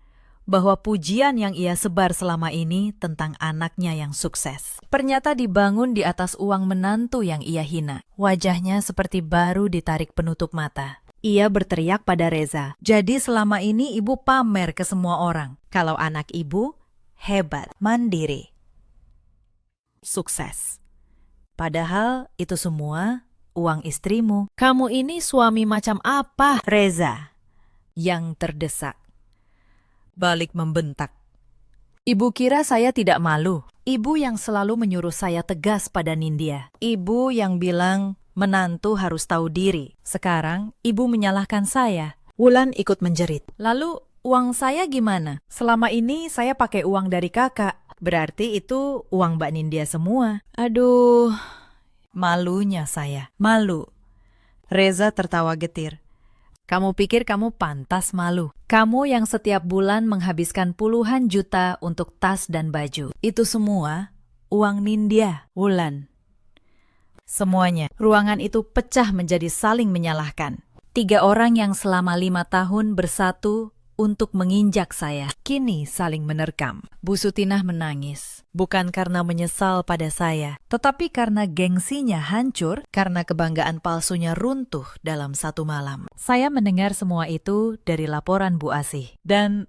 bahwa pujian yang ia sebar selama ini tentang anaknya yang sukses ternyata dibangun di atas uang menantu yang ia hina. Wajahnya seperti baru ditarik penutup mata. Ia berteriak pada Reza, jadi selama ini ibu pamer ke semua orang kalau anak ibu hebat, mandiri, sukses. Padahal itu semua uang istrimu. Kamu ini suami macam apa, Reza? Yang terdesak balik membentak. Ibu kira saya tidak malu. Ibu yang selalu menyuruh saya tegas pada Nindya. Ibu yang bilang menantu harus tahu diri. Sekarang ibu menyalahkan saya. Wulan ikut menjerit. Lalu uang saya gimana? Selama ini saya pakai uang dari kakak. Berarti itu uang Mbak Nindya semua. Aduh, malunya saya. Malu. Reza tertawa getir. Kamu pikir kamu pantas malu? Kamu yang setiap bulan menghabiskan puluhan juta untuk tas dan baju. Itu semua uang Nindya, Wulan. Semuanya. Ruangan itu pecah menjadi saling menyalahkan. 3 orang yang selama 5 tahun bersatu untuk menginjak saya, kini saling menerkam. Bu Sutinah menangis. Bukan karena menyesal pada saya, tetapi karena gengsinya hancur, karena kebanggaan palsunya runtuh dalam satu malam. Saya mendengar semua itu dari laporan Bu Asih. Dan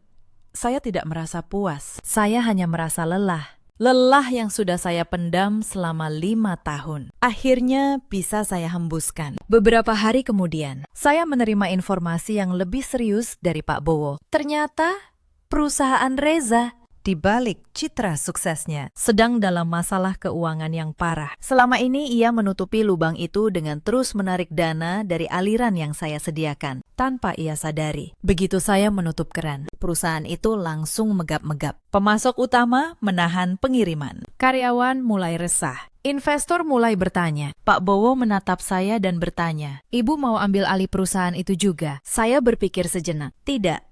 saya tidak merasa puas. Saya hanya merasa lelah. Lelah yang sudah saya pendam selama 5 tahun. Akhirnya bisa saya hembuskan. Beberapa hari kemudian, saya menerima informasi yang lebih serius dari Pak Bowo. Ternyata perusahaan Reza, di balik citra suksesnya, sedang dalam masalah keuangan yang parah. Selama ini ia menutupi lubang itu dengan terus menarik dana dari aliran yang saya sediakan, tanpa ia sadari. Begitu saya menutup keran, perusahaan itu langsung megap-megap. Pemasok utama menahan pengiriman. Karyawan mulai resah. Investor mulai bertanya. Pak Bowo menatap saya dan bertanya, "Ibu mau ambil alih perusahaan itu juga?" Saya berpikir sejenak. Tidak.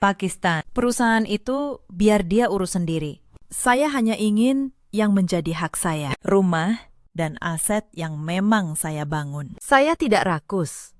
Pakistan, perusahaan itu biar dia urus sendiri. Saya hanya ingin yang menjadi hak saya. Rumah dan aset yang memang saya bangun. Saya tidak rakus.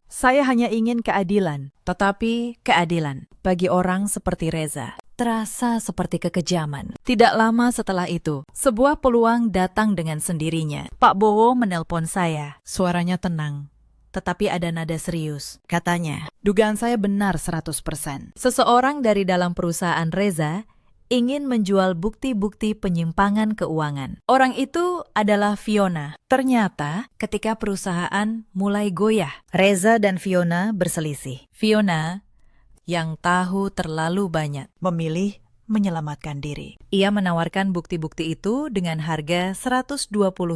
Saya hanya ingin keadilan, tetapi keadilan bagi orang seperti Reza terasa seperti kekejaman. Tidak lama setelah itu, sebuah peluang datang dengan sendirinya. Pak Bowo menelpon saya. Suaranya tenang, tetapi ada nada serius. Katanya, dugaan saya benar 100%. Seseorang dari dalam perusahaan Reza ingin menjual bukti-bukti penyimpangan keuangan. Orang itu adalah Fiona. Ternyata ketika perusahaan mulai goyah, Reza dan Fiona berselisih. Fiona yang tahu terlalu banyak memilih menyelamatkan diri. Ia menawarkan bukti-bukti itu dengan harga 120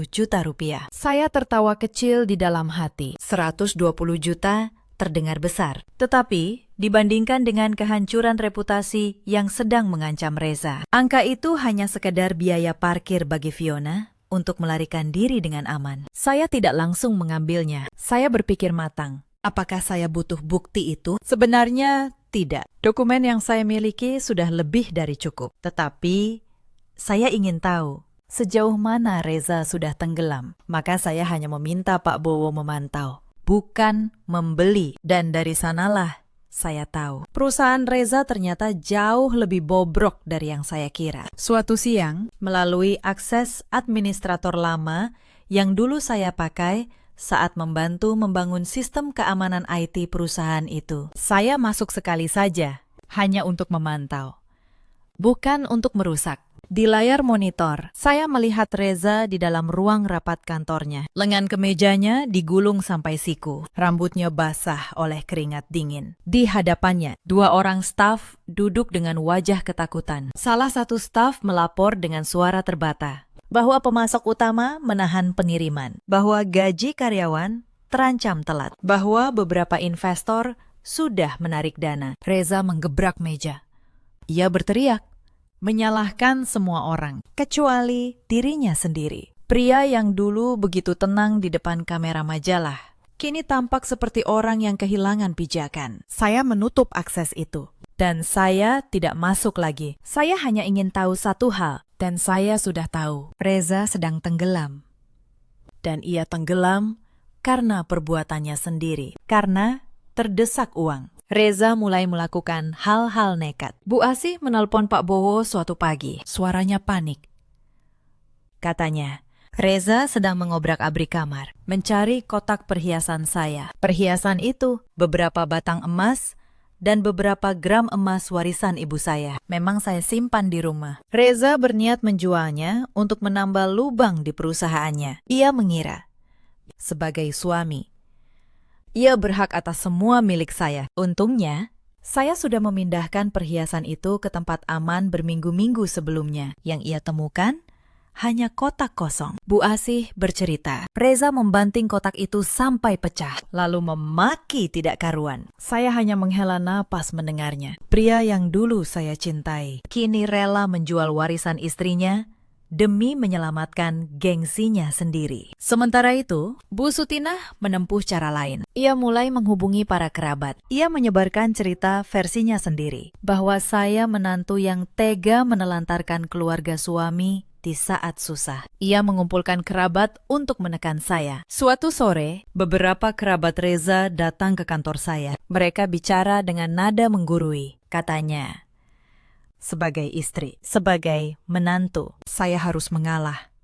juta rupiah. Saya tertawa kecil di dalam hati. 120 juta terdengar besar. Tetapi dibandingkan dengan kehancuran reputasi yang sedang mengancam Reza, angka itu hanya sekedar biaya parkir bagi Fiona untuk melarikan diri dengan aman. Saya tidak langsung mengambilnya. Saya berpikir matang. Apakah saya butuh bukti itu? Sebenarnya tidak. Dokumen yang saya miliki sudah lebih dari cukup. Tetapi saya ingin tahu sejauh mana Reza sudah tenggelam. Maka saya hanya meminta Pak Bowo memantau, bukan membeli. Dan dari sanalah saya tahu perusahaan Reza ternyata jauh lebih bobrok dari yang saya kira. Suatu siang, melalui akses administrator lama yang dulu saya pakai saat membantu membangun sistem keamanan IT perusahaan itu, saya masuk sekali saja, hanya untuk memantau, bukan untuk merusak. Di layar monitor, saya melihat Reza di dalam ruang rapat kantornya. Lengan kemejanya digulung sampai siku. Rambutnya basah oleh keringat dingin. Di hadapannya, 2 orang staf duduk dengan wajah ketakutan. Salah satu staf melapor dengan suara terbata bahwa pemasok utama menahan pengiriman, bahwa gaji karyawan terancam telat, bahwa beberapa investor sudah menarik dana. Reza menggebrak meja. Ia berteriak, menyalahkan semua orang, kecuali dirinya sendiri. Pria yang dulu begitu tenang di depan kamera majalah, kini tampak seperti orang yang kehilangan pijakan. Saya menutup akses itu, dan saya tidak masuk lagi. Saya hanya ingin tahu satu hal, dan saya sudah tahu. Reza sedang tenggelam. Dan ia tenggelam karena perbuatannya sendiri, karena terdesak uang. Reza mulai melakukan hal-hal nekat. Bu Asih menelpon Pak Bowo suatu pagi. Suaranya panik. Katanya, Reza sedang mengobrak-abrik kamar, mencari kotak perhiasan saya. Perhiasan itu, beberapa batang emas, dan beberapa gram emas warisan ibu saya. Memang saya simpan di rumah. Reza berniat menjualnya untuk menambal lubang di perusahaannya. Ia mengira, sebagai suami, ia berhak atas semua milik saya. Untungnya, saya sudah memindahkan perhiasan itu ke tempat aman berminggu-minggu sebelumnya. Yang ia temukan hanya kotak kosong. Bu Asih bercerita, Reza membanting kotak itu sampai pecah, lalu memaki tidak karuan. Saya hanya menghela napas mendengarnya. Pria yang dulu saya cintai, kini rela menjual warisan istrinya demi menyelamatkan gengsinya sendiri. Sementara itu, Bu Sutinah menempuh cara lain. Ia mulai menghubungi para kerabat. Ia menyebarkan cerita versinya sendiri, bahwa saya menantu yang tega menelantarkan keluarga suami di saat susah. Ia mengumpulkan kerabat untuk menekan saya. Suatu sore, beberapa kerabat Reza datang ke kantor saya. Mereka bicara dengan nada menggurui. Katanya, sebagai istri, sebagai menantu, saya harus mengalah.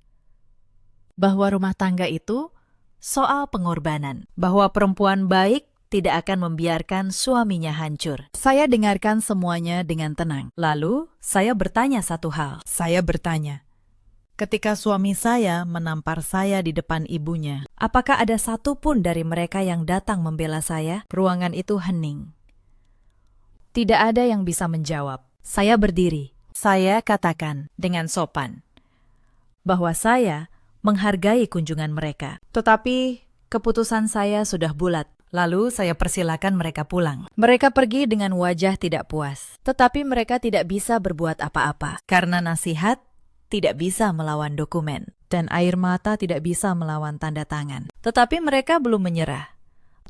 Bahwa rumah tangga itu soal pengorbanan. Bahwa perempuan baik tidak akan membiarkan suaminya hancur. Saya dengarkan semuanya dengan tenang. Lalu, saya bertanya satu hal. Saya bertanya, ketika suami saya menampar saya di depan ibunya, apakah ada satu pun dari mereka yang datang membela saya? Ruangan itu hening. Tidak ada yang bisa menjawab. Saya berdiri. Saya katakan dengan sopan bahwa saya menghargai kunjungan mereka. Tetapi keputusan saya sudah bulat. Lalu saya persilakan mereka pulang. Mereka pergi dengan wajah tidak puas. Tetapi mereka tidak bisa berbuat apa-apa. Karena nasihat tidak bisa melawan dokumen, dan air mata tidak bisa melawan tanda tangan. Tetapi mereka belum menyerah.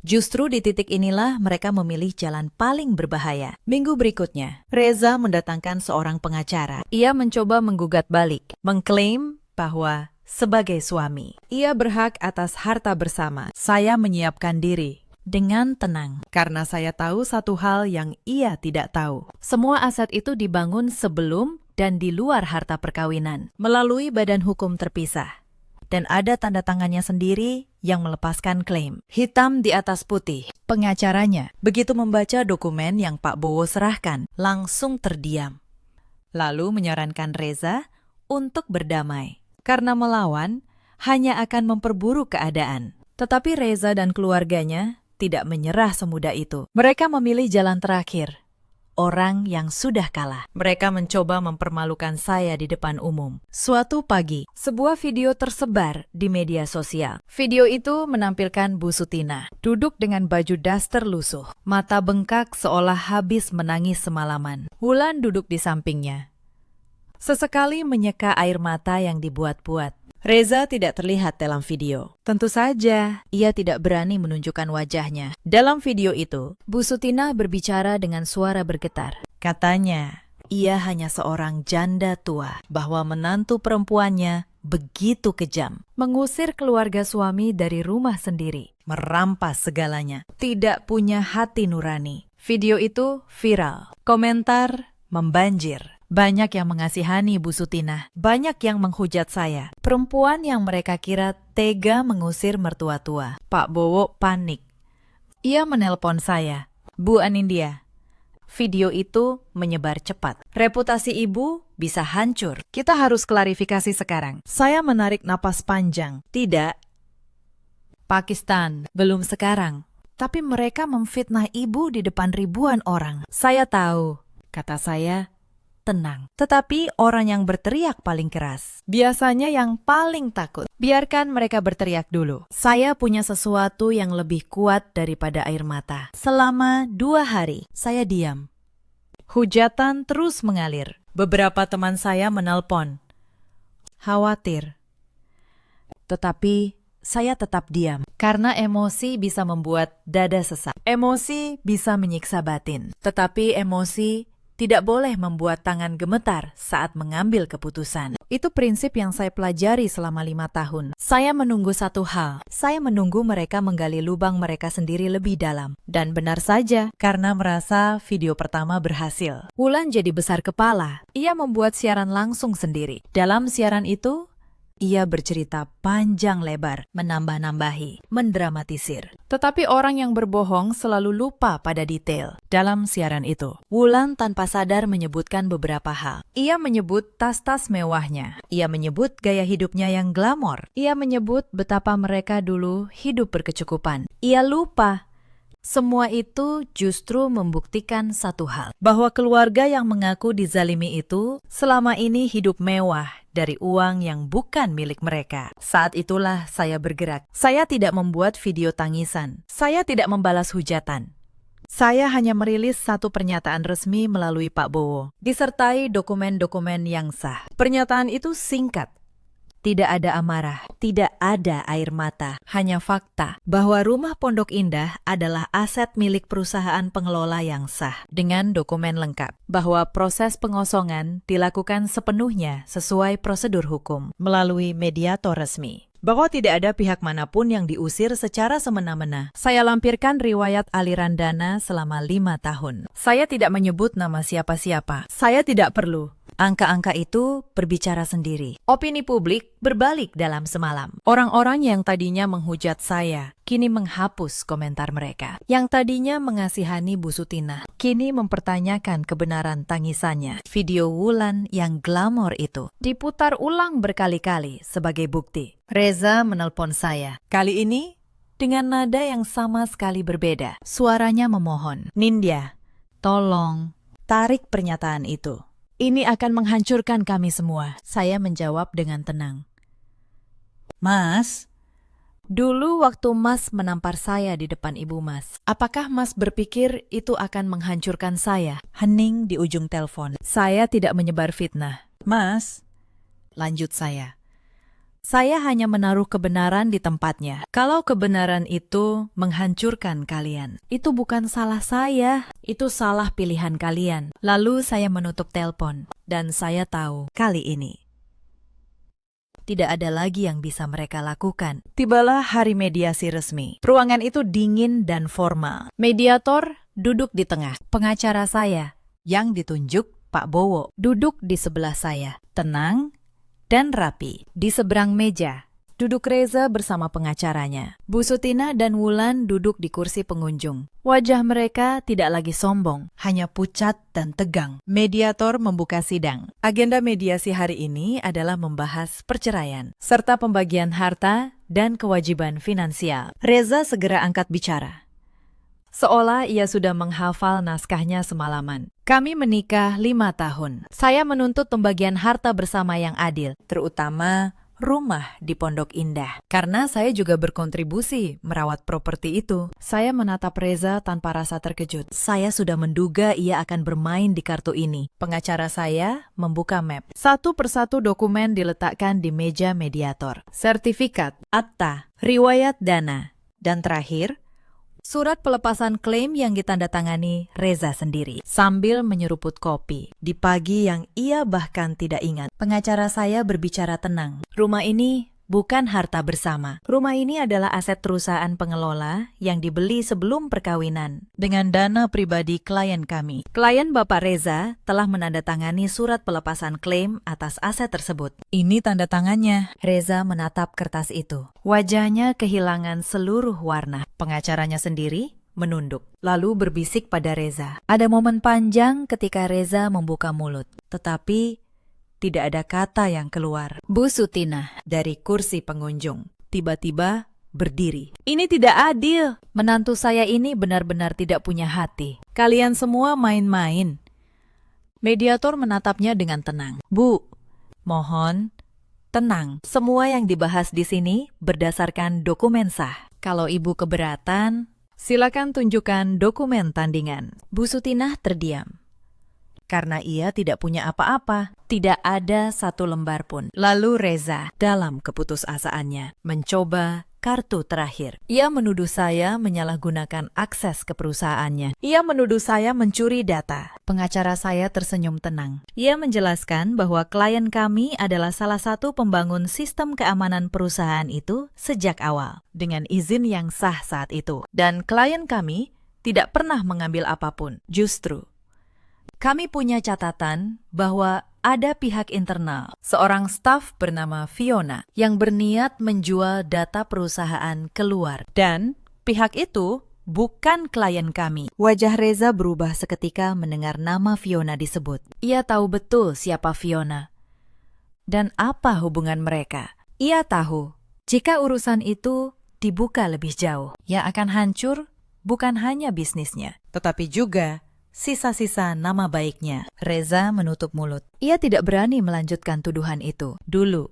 Justru di titik inilah mereka memilih jalan paling berbahaya. Minggu berikutnya, Reza mendatangkan seorang pengacara. Ia mencoba menggugat balik, mengklaim bahwa sebagai suami, ia berhak atas harta bersama. Saya menyiapkan diri dengan tenang, karena saya tahu satu hal yang ia tidak tahu. Semua aset itu dibangun sebelum dan di luar harta perkawinan, melalui badan hukum terpisah. Dan ada tanda tangannya sendiri yang melepaskan klaim. Hitam di atas putih. Pengacaranya begitu membaca dokumen yang Pak Bowo serahkan, langsung terdiam. Lalu menyarankan Reza untuk berdamai. Karena melawan hanya akan memperburuk keadaan. Tetapi Reza dan keluarganya tidak menyerah semudah itu. Mereka memilih jalan terakhir. Orang yang sudah kalah. Mereka mencoba mempermalukan saya di depan umum. Suatu pagi, sebuah video tersebar di media sosial. Video itu menampilkan Bu Sutina duduk dengan baju daster lusuh, mata bengkak seolah habis menangis semalaman. Wulan duduk di sampingnya. Sesekali menyeka air mata yang dibuat-buat. Reza tidak terlihat dalam video. Tentu saja, ia tidak berani menunjukkan wajahnya. Dalam video itu, Bu Sutina berbicara dengan suara bergetar. Katanya, ia hanya seorang janda tua, bahwa menantu perempuannya begitu kejam. Mengusir keluarga suami dari rumah sendiri, merampas segalanya. Tidak punya hati nurani. Video itu viral. Komentar membanjir. Banyak yang mengasihani Bu Sutina, banyak yang menghujat saya. Perempuan yang mereka kira tega mengusir mertua tua. Pak Bowo panik. Ia menelpon saya. Bu Anindya, video itu menyebar cepat. Reputasi ibu bisa hancur. Kita harus klarifikasi sekarang. Saya menarik napas panjang. Tidak. Pakistan, belum sekarang. Tapi mereka memfitnah ibu di depan ribuan orang. Saya tahu, kata saya. Tenang. Tetapi orang yang berteriak paling keras, biasanya yang paling takut. Biarkan mereka berteriak dulu. Saya punya sesuatu yang lebih kuat daripada air mata. Selama 2 hari, saya diam. Hujatan terus mengalir. Beberapa teman saya menelpon. Khawatir. Tetapi saya tetap diam. Karena emosi bisa membuat dada sesak. Emosi bisa menyiksa batin. Tetapi emosi tidak boleh membuat tangan gemetar saat mengambil keputusan. Itu prinsip yang saya pelajari selama 5 tahun. Saya menunggu satu hal. Saya menunggu mereka menggali lubang mereka sendiri lebih dalam. Dan benar saja, karena merasa video pertama berhasil. Wulan jadi besar kepala. Ia membuat siaran langsung sendiri. Dalam siaran itu, ia bercerita panjang lebar, menambah-nambahi, mendramatisir. Tetapi orang yang berbohong selalu lupa pada detail. Dalam siaran itu, Wulan tanpa sadar menyebutkan beberapa hal. Ia menyebut tas-tas mewahnya. Ia menyebut gaya hidupnya yang glamor. Ia menyebut betapa mereka dulu hidup berkecukupan. Ia lupa. Semua itu justru membuktikan satu hal, bahwa keluarga yang mengaku dizalimi itu selama ini hidup mewah dari uang yang bukan milik mereka. Saat itulah saya bergerak. Saya tidak membuat video tangisan. Saya tidak membalas hujatan. Saya hanya merilis satu pernyataan resmi melalui Pak Bowo, disertai dokumen-dokumen yang sah. Pernyataan itu singkat. Tidak ada amarah, tidak ada air mata, hanya fakta bahwa Rumah Pondok Indah adalah aset milik perusahaan pengelola yang sah dengan dokumen lengkap, bahwa proses pengosongan dilakukan sepenuhnya sesuai prosedur hukum melalui mediator resmi, bahwa tidak ada pihak manapun yang diusir secara semena-mena. Saya lampirkan riwayat aliran dana selama 5 tahun. Saya tidak menyebut nama siapa-siapa. Saya tidak perlu. Angka-angka itu berbicara sendiri. Opini publik berbalik dalam semalam. Orang-orang yang tadinya menghujat saya, kini menghapus komentar mereka. Yang tadinya mengasihani Bu Sutina, kini mempertanyakan kebenaran tangisannya. Video Wulan yang glamor itu diputar ulang berkali-kali sebagai bukti. Reza menelpon saya. Kali ini dengan nada yang sama sekali berbeda. Suaranya memohon. Nindya, tolong tarik pernyataan itu. Ini akan menghancurkan kami semua. Saya menjawab dengan tenang. Mas, dulu waktu Mas menampar saya di depan Ibu Mas, apakah Mas berpikir itu akan menghancurkan saya? Hening di ujung telepon. Saya tidak menyebar fitnah. Mas, lanjut saya. Saya hanya menaruh kebenaran di tempatnya. Kalau kebenaran itu menghancurkan kalian, itu bukan salah saya, itu salah pilihan kalian. Lalu saya menutup telepon, dan saya tahu kali ini tidak ada lagi yang bisa mereka lakukan. Tibalah hari mediasi resmi. Ruangan itu dingin dan formal. Mediator duduk di tengah. Pengacara saya, yang ditunjuk Pak Bowo, duduk di sebelah saya. Tenang dan rapi. Di seberang meja, duduk Reza bersama pengacaranya. Bu Sutina dan Wulan duduk di kursi pengunjung. Wajah mereka tidak lagi sombong, hanya pucat dan tegang. Mediator membuka sidang. Agenda mediasi hari ini adalah membahas perceraian, serta pembagian harta dan kewajiban finansial. Reza segera angkat bicara, seolah ia sudah menghafal naskahnya semalaman. Kami menikah 5 tahun. Saya menuntut pembagian harta bersama yang adil, terutama rumah di Pondok Indah. Karena saya juga berkontribusi merawat properti itu. Saya menatap Reza tanpa rasa terkejut. Saya sudah menduga ia akan bermain di kartu ini. Pengacara saya membuka map. Satu persatu dokumen diletakkan di meja mediator. Sertifikat, akta, riwayat dana, dan terakhir, surat pelepasan klaim yang ditandatangani Reza sendiri sambil menyeruput kopi. Di pagi yang ia bahkan tidak ingat, pengacara saya berbicara tenang. Rumah ini bukan harta bersama. Rumah ini adalah aset perusahaan pengelola yang dibeli sebelum perkawinan dengan dana pribadi klien kami. Klien Bapak Reza telah menandatangani surat pelepasan klaim atas aset tersebut. Ini tanda tangannya. Reza menatap kertas itu. Wajahnya kehilangan seluruh warna. Pengacaranya sendiri menunduk, lalu berbisik pada Reza. Ada momen panjang ketika Reza membuka mulut, tetapi tidak ada kata yang keluar. Bu Sutina dari kursi pengunjung tiba-tiba berdiri. Ini tidak adil. Menantu saya ini benar-benar tidak punya hati. Kalian semua main-main. Mediator menatapnya dengan tenang. Bu, mohon tenang. Semua yang dibahas di sini berdasarkan dokumen sah. Kalau ibu keberatan, silakan tunjukkan dokumen tandingan. Bu Sutina terdiam karena ia tidak punya apa-apa. Tidak ada satu lembar pun. Lalu Reza dalam keputusasaannya mencoba kartu terakhir. Ia menuduh saya menyalahgunakan akses ke perusahaannya. Ia menuduh saya mencuri data. Pengacara saya tersenyum tenang. Ia menjelaskan bahwa klien kami adalah salah satu pembangun sistem keamanan perusahaan itu sejak awal, dengan izin yang sah saat itu. Dan klien kami tidak pernah mengambil apapun. Justru kami punya catatan bahwa ada pihak internal, seorang staf bernama Fiona, yang berniat menjual data perusahaan keluar. Dan pihak itu bukan klien kami. Wajah Reza berubah seketika mendengar nama Fiona disebut. Ia tahu betul siapa Fiona dan apa hubungan mereka. Ia tahu jika urusan itu dibuka lebih jauh, yang akan hancur bukan hanya bisnisnya, tetapi juga sisa-sisa nama baiknya. Reza menutup mulut. Ia tidak berani melanjutkan tuduhan itu. Dulu,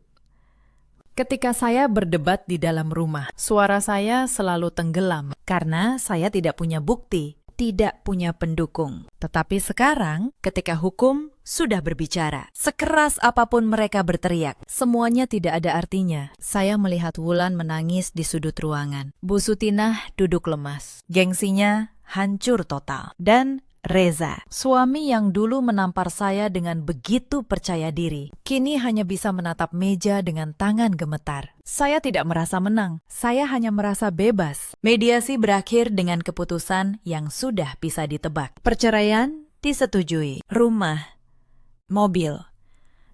ketika saya berdebat di dalam rumah, suara saya selalu tenggelam karena saya tidak punya bukti, tidak punya pendukung. Tetapi sekarang, ketika hukum sudah berbicara, sekeras apapun mereka berteriak, semuanya tidak ada artinya. Saya melihat Wulan menangis di sudut ruangan. Bu Sutina duduk lemas. Gengsinya hancur total. Dan Reza, suami yang dulu menampar saya dengan begitu percaya diri, kini hanya bisa menatap meja dengan tangan gemetar. Saya tidak merasa menang, saya hanya merasa bebas. Mediasi berakhir dengan keputusan yang sudah bisa ditebak. Perceraian disetujui. Rumah, mobil,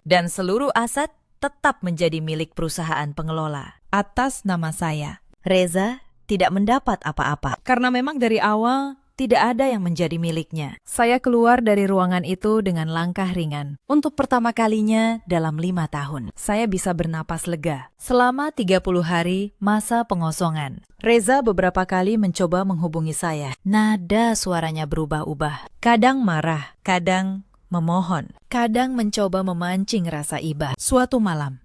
dan seluruh aset tetap menjadi milik perusahaan pengelola atas nama saya. Reza tidak mendapat apa-apa karena memang dari awal tidak ada yang menjadi miliknya. Saya keluar dari ruangan itu dengan langkah ringan. Untuk pertama kalinya dalam 5 tahun, saya bisa bernapas lega. Selama 30 hari masa pengosongan, Reza beberapa kali mencoba menghubungi saya. Nada suaranya berubah-ubah. Kadang marah, kadang memohon, kadang mencoba memancing rasa iba. Suatu malam,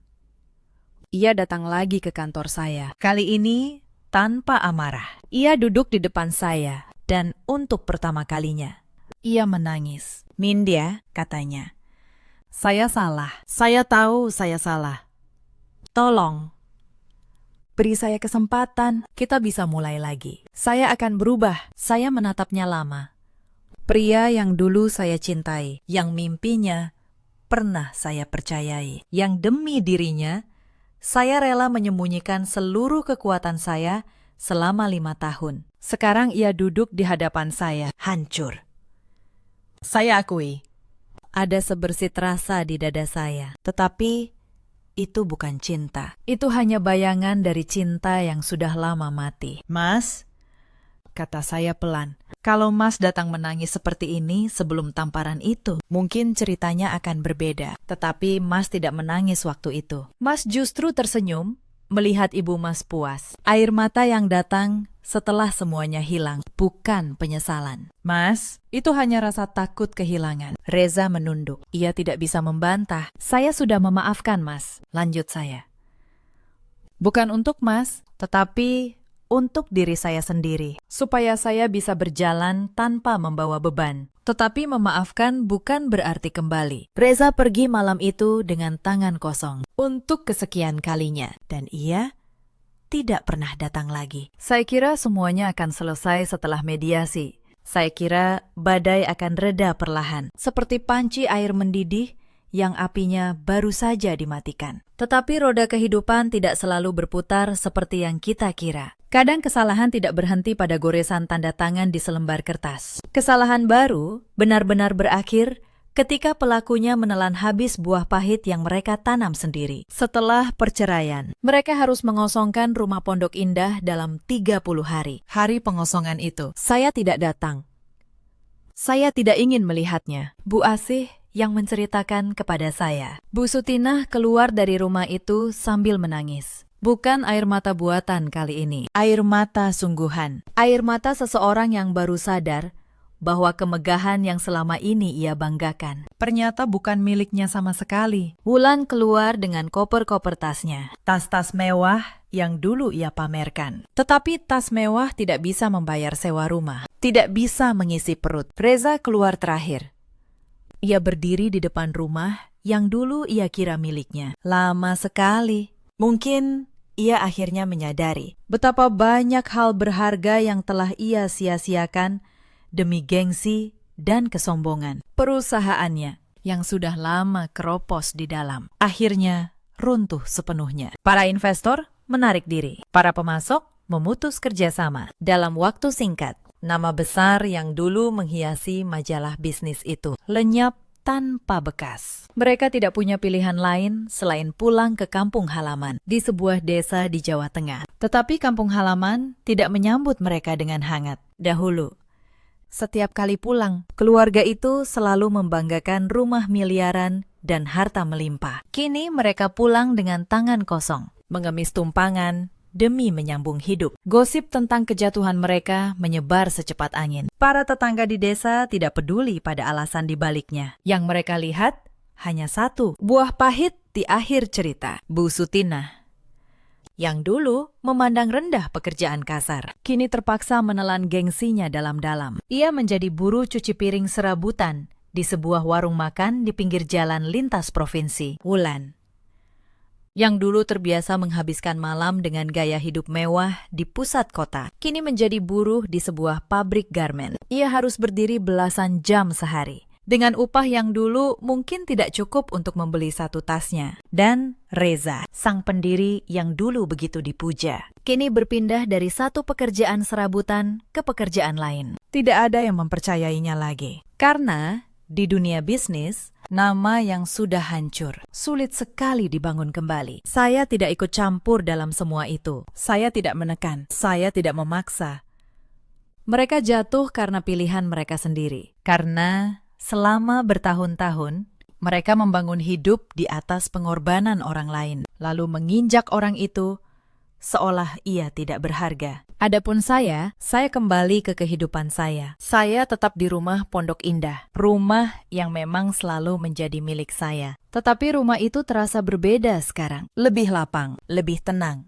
ia datang lagi ke kantor saya. Kali ini tanpa amarah. Ia duduk di depan saya. Dan untuk pertama kalinya, ia menangis. Mindya, katanya, Saya salah. Saya tahu saya salah. Tolong. Beri saya kesempatan, kita bisa mulai lagi. Saya akan berubah. Saya menatapnya lama. Pria yang dulu saya cintai, yang mimpinya pernah saya percayai, yang demi dirinya, saya rela menyembunyikan seluruh kekuatan saya selama 5 tahun. Sekarang ia duduk di hadapan saya, hancur. Saya akui, ada sebersit rasa di dada saya, tetapi itu bukan cinta. Itu hanya bayangan dari cinta yang sudah lama mati. Mas, kata saya pelan, kalau Mas datang menangis seperti ini sebelum tamparan itu, mungkin ceritanya akan berbeda. Tetapi Mas tidak menangis waktu itu. Mas justru tersenyum melihat ibu Mas puas. Air mata yang datang setelah semuanya hilang, bukan penyesalan. Mas, itu hanya rasa takut kehilangan. Reza menunduk. Ia tidak bisa membantah. Saya sudah memaafkan, Mas. Lanjut saya. Bukan untuk Mas, tetapi untuk diri saya sendiri. Supaya saya bisa berjalan tanpa membawa beban. Tetapi memaafkan bukan berarti kembali. Reza pergi malam itu dengan tangan kosong. Untuk kesekian kalinya. Dan ia tidak pernah datang lagi. Saya kira semuanya akan selesai setelah mediasi. Saya kira badai akan reda perlahan, seperti panci air mendidih yang apinya baru saja dimatikan. Tetapi roda kehidupan tidak selalu berputar seperti yang kita kira. Kadang kesalahan tidak berhenti pada goresan tanda tangan di selembar kertas. Kesalahan baru benar-benar berakhir ketika pelakunya menelan habis buah pahit yang mereka tanam sendiri. Setelah perceraian, mereka harus mengosongkan rumah Pondok Indah dalam 30 hari. Hari pengosongan itu, saya tidak datang. Saya tidak ingin melihatnya. Bu Asih yang menceritakan kepada saya. Bu Sutinah keluar dari rumah itu sambil menangis. Bukan air mata buatan kali ini, air mata sungguhan. Air mata seseorang yang baru sadar bahwa kemegahan yang selama ini ia banggakan ternyata bukan miliknya sama sekali. Wulan keluar dengan koper-koper tasnya. Tas-tas mewah yang dulu ia pamerkan. Tetapi tas mewah tidak bisa membayar sewa rumah. Tidak bisa mengisi perut. Reza keluar terakhir. Ia berdiri di depan rumah yang dulu ia kira miliknya. Lama sekali. Mungkin ia akhirnya menyadari betapa banyak hal berharga yang telah ia sia-siakan demi gengsi dan kesombongan. Perusahaannya yang sudah lama keropos di dalam, akhirnya runtuh sepenuhnya. Para investor menarik diri. Para pemasok memutus kerjasama. Dalam waktu singkat, nama besar yang dulu menghiasi majalah bisnis itu lenyap tanpa bekas. Mereka tidak punya pilihan lain selain pulang ke kampung halaman di sebuah desa di Jawa Tengah. Tetapi kampung halaman tidak menyambut mereka dengan hangat. Dahulu, setiap kali pulang, keluarga itu selalu membanggakan rumah miliaran dan harta melimpah. Kini mereka pulang dengan tangan kosong, mengemis tumpangan demi menyambung hidup. Gosip tentang kejatuhan mereka menyebar secepat angin. Para tetangga di desa tidak peduli pada alasan dibaliknya. Yang mereka lihat hanya satu, buah pahit di akhir cerita. Bu Sutinah yang dulu memandang rendah pekerjaan kasar, kini terpaksa menelan gengsinya dalam-dalam. Ia menjadi buruh cuci piring serabutan di sebuah warung makan di pinggir jalan lintas provinsi. Wulan, yang dulu terbiasa menghabiskan malam dengan gaya hidup mewah di pusat kota, kini menjadi buruh di sebuah pabrik garmen. Ia harus berdiri belasan jam sehari, dengan upah yang dulu mungkin tidak cukup untuk membeli satu tasnya. Dan Reza, sang pendiri yang dulu begitu dipuja, kini berpindah dari satu pekerjaan serabutan ke pekerjaan lain. Tidak ada yang mempercayainya lagi. Karena di dunia bisnis, nama yang sudah hancur, sulit sekali dibangun kembali. Saya tidak ikut campur dalam semua itu. Saya tidak menekan, saya tidak memaksa. Mereka jatuh karena pilihan mereka sendiri. Karena selama bertahun-tahun, mereka membangun hidup di atas pengorbanan orang lain, lalu menginjak orang itu seolah ia tidak berharga. Adapun saya kembali ke kehidupan saya. Saya tetap di rumah Pondok Indah, rumah yang memang selalu menjadi milik saya. Tetapi rumah itu terasa berbeda sekarang, lebih lapang, lebih tenang.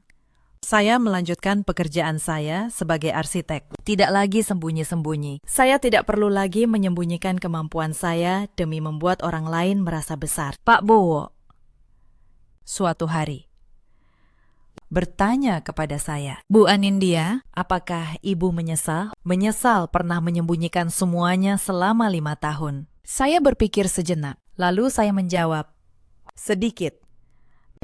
Saya melanjutkan pekerjaan saya sebagai arsitek. Tidak lagi sembunyi-sembunyi. Saya tidak perlu lagi menyembunyikan kemampuan saya demi membuat orang lain merasa besar. Pak Bowo, suatu hari, bertanya kepada saya, Bu Anindya, apakah ibu menyesal? Menyesal pernah menyembunyikan semuanya selama 5 tahun. Saya berpikir sejenak, lalu saya menjawab, sedikit.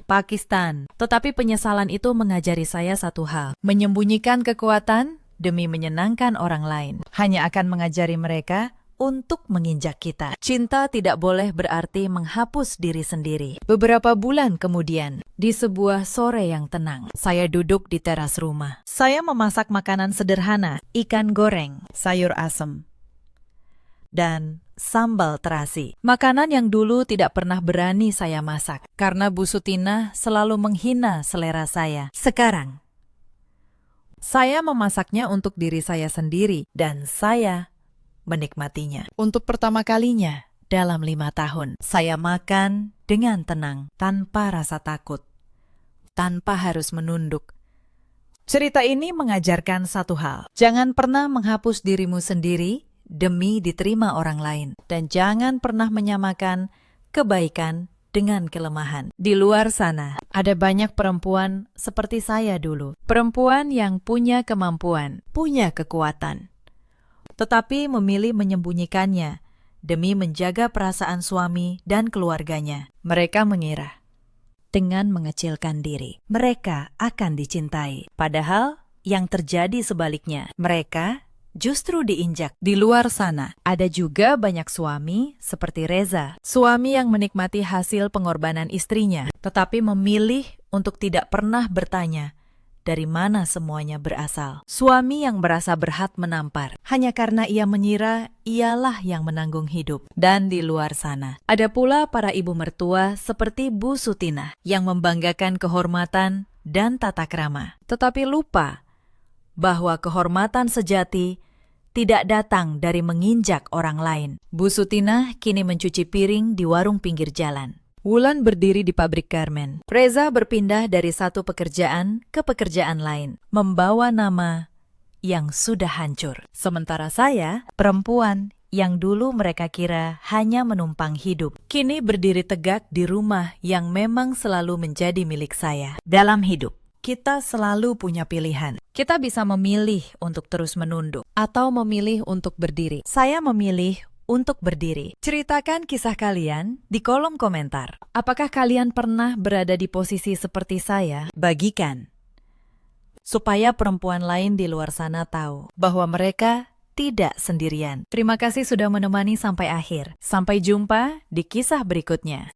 Pakistan. Tetapi penyesalan itu mengajari saya satu hal. Menyembunyikan kekuatan demi menyenangkan orang lain hanya akan mengajari mereka untuk menginjak kita. Cinta tidak boleh berarti menghapus diri sendiri. Beberapa bulan kemudian, di sebuah sore yang tenang, saya duduk di teras rumah. Saya memasak makanan sederhana, ikan goreng, sayur asem, dan sambal terasi. Makanan yang dulu tidak pernah berani saya masak, karena Bu Sutina selalu menghina selera saya. Sekarang, saya memasaknya untuk diri saya sendiri, dan saya menikmatinya. Untuk pertama kalinya dalam 5 tahun, saya makan dengan tenang, tanpa rasa takut, tanpa harus menunduk. Cerita ini mengajarkan satu hal. Jangan pernah menghapus dirimu sendiri demi diterima orang lain. Dan jangan pernah menyamakan kebaikan dengan kelemahan. Di luar sana, ada banyak perempuan seperti saya dulu. Perempuan yang punya kemampuan, punya kekuatan, tetapi memilih menyembunyikannya demi menjaga perasaan suami dan keluarganya. Mereka mengira, dengan mengecilkan diri, mereka akan dicintai. Padahal, yang terjadi sebaliknya, mereka justru diinjak. Di luar sana, ada juga banyak suami seperti Reza. Suami yang menikmati hasil pengorbanan istrinya, tetapi memilih untuk tidak pernah bertanya dari mana semuanya berasal. Suami yang merasa berhak menampar, hanya karena ia mengira ialah yang menanggung hidup. Dan di luar sana, ada pula para ibu mertua seperti Bu Sutina, yang membanggakan kehormatan dan tata krama, tetapi lupa bahwa kehormatan sejati tidak datang dari menginjak orang lain. Bu Sutina kini mencuci piring di warung pinggir jalan. Wulan berdiri di pabrik garmen. Reza berpindah dari satu pekerjaan ke pekerjaan lain, membawa nama yang sudah hancur. Sementara saya, perempuan yang dulu mereka kira hanya menumpang hidup, kini berdiri tegak di rumah yang memang selalu menjadi milik saya. Dalam hidup, kita selalu punya pilihan. Kita bisa memilih untuk terus menunduk atau memilih untuk berdiri. Saya memilih untuk berdiri. Ceritakan kisah kalian di kolom komentar. Apakah kalian pernah berada di posisi seperti saya? Bagikan, supaya perempuan lain di luar sana tahu bahwa mereka tidak sendirian. Terima kasih sudah menemani sampai akhir. Sampai jumpa di kisah berikutnya.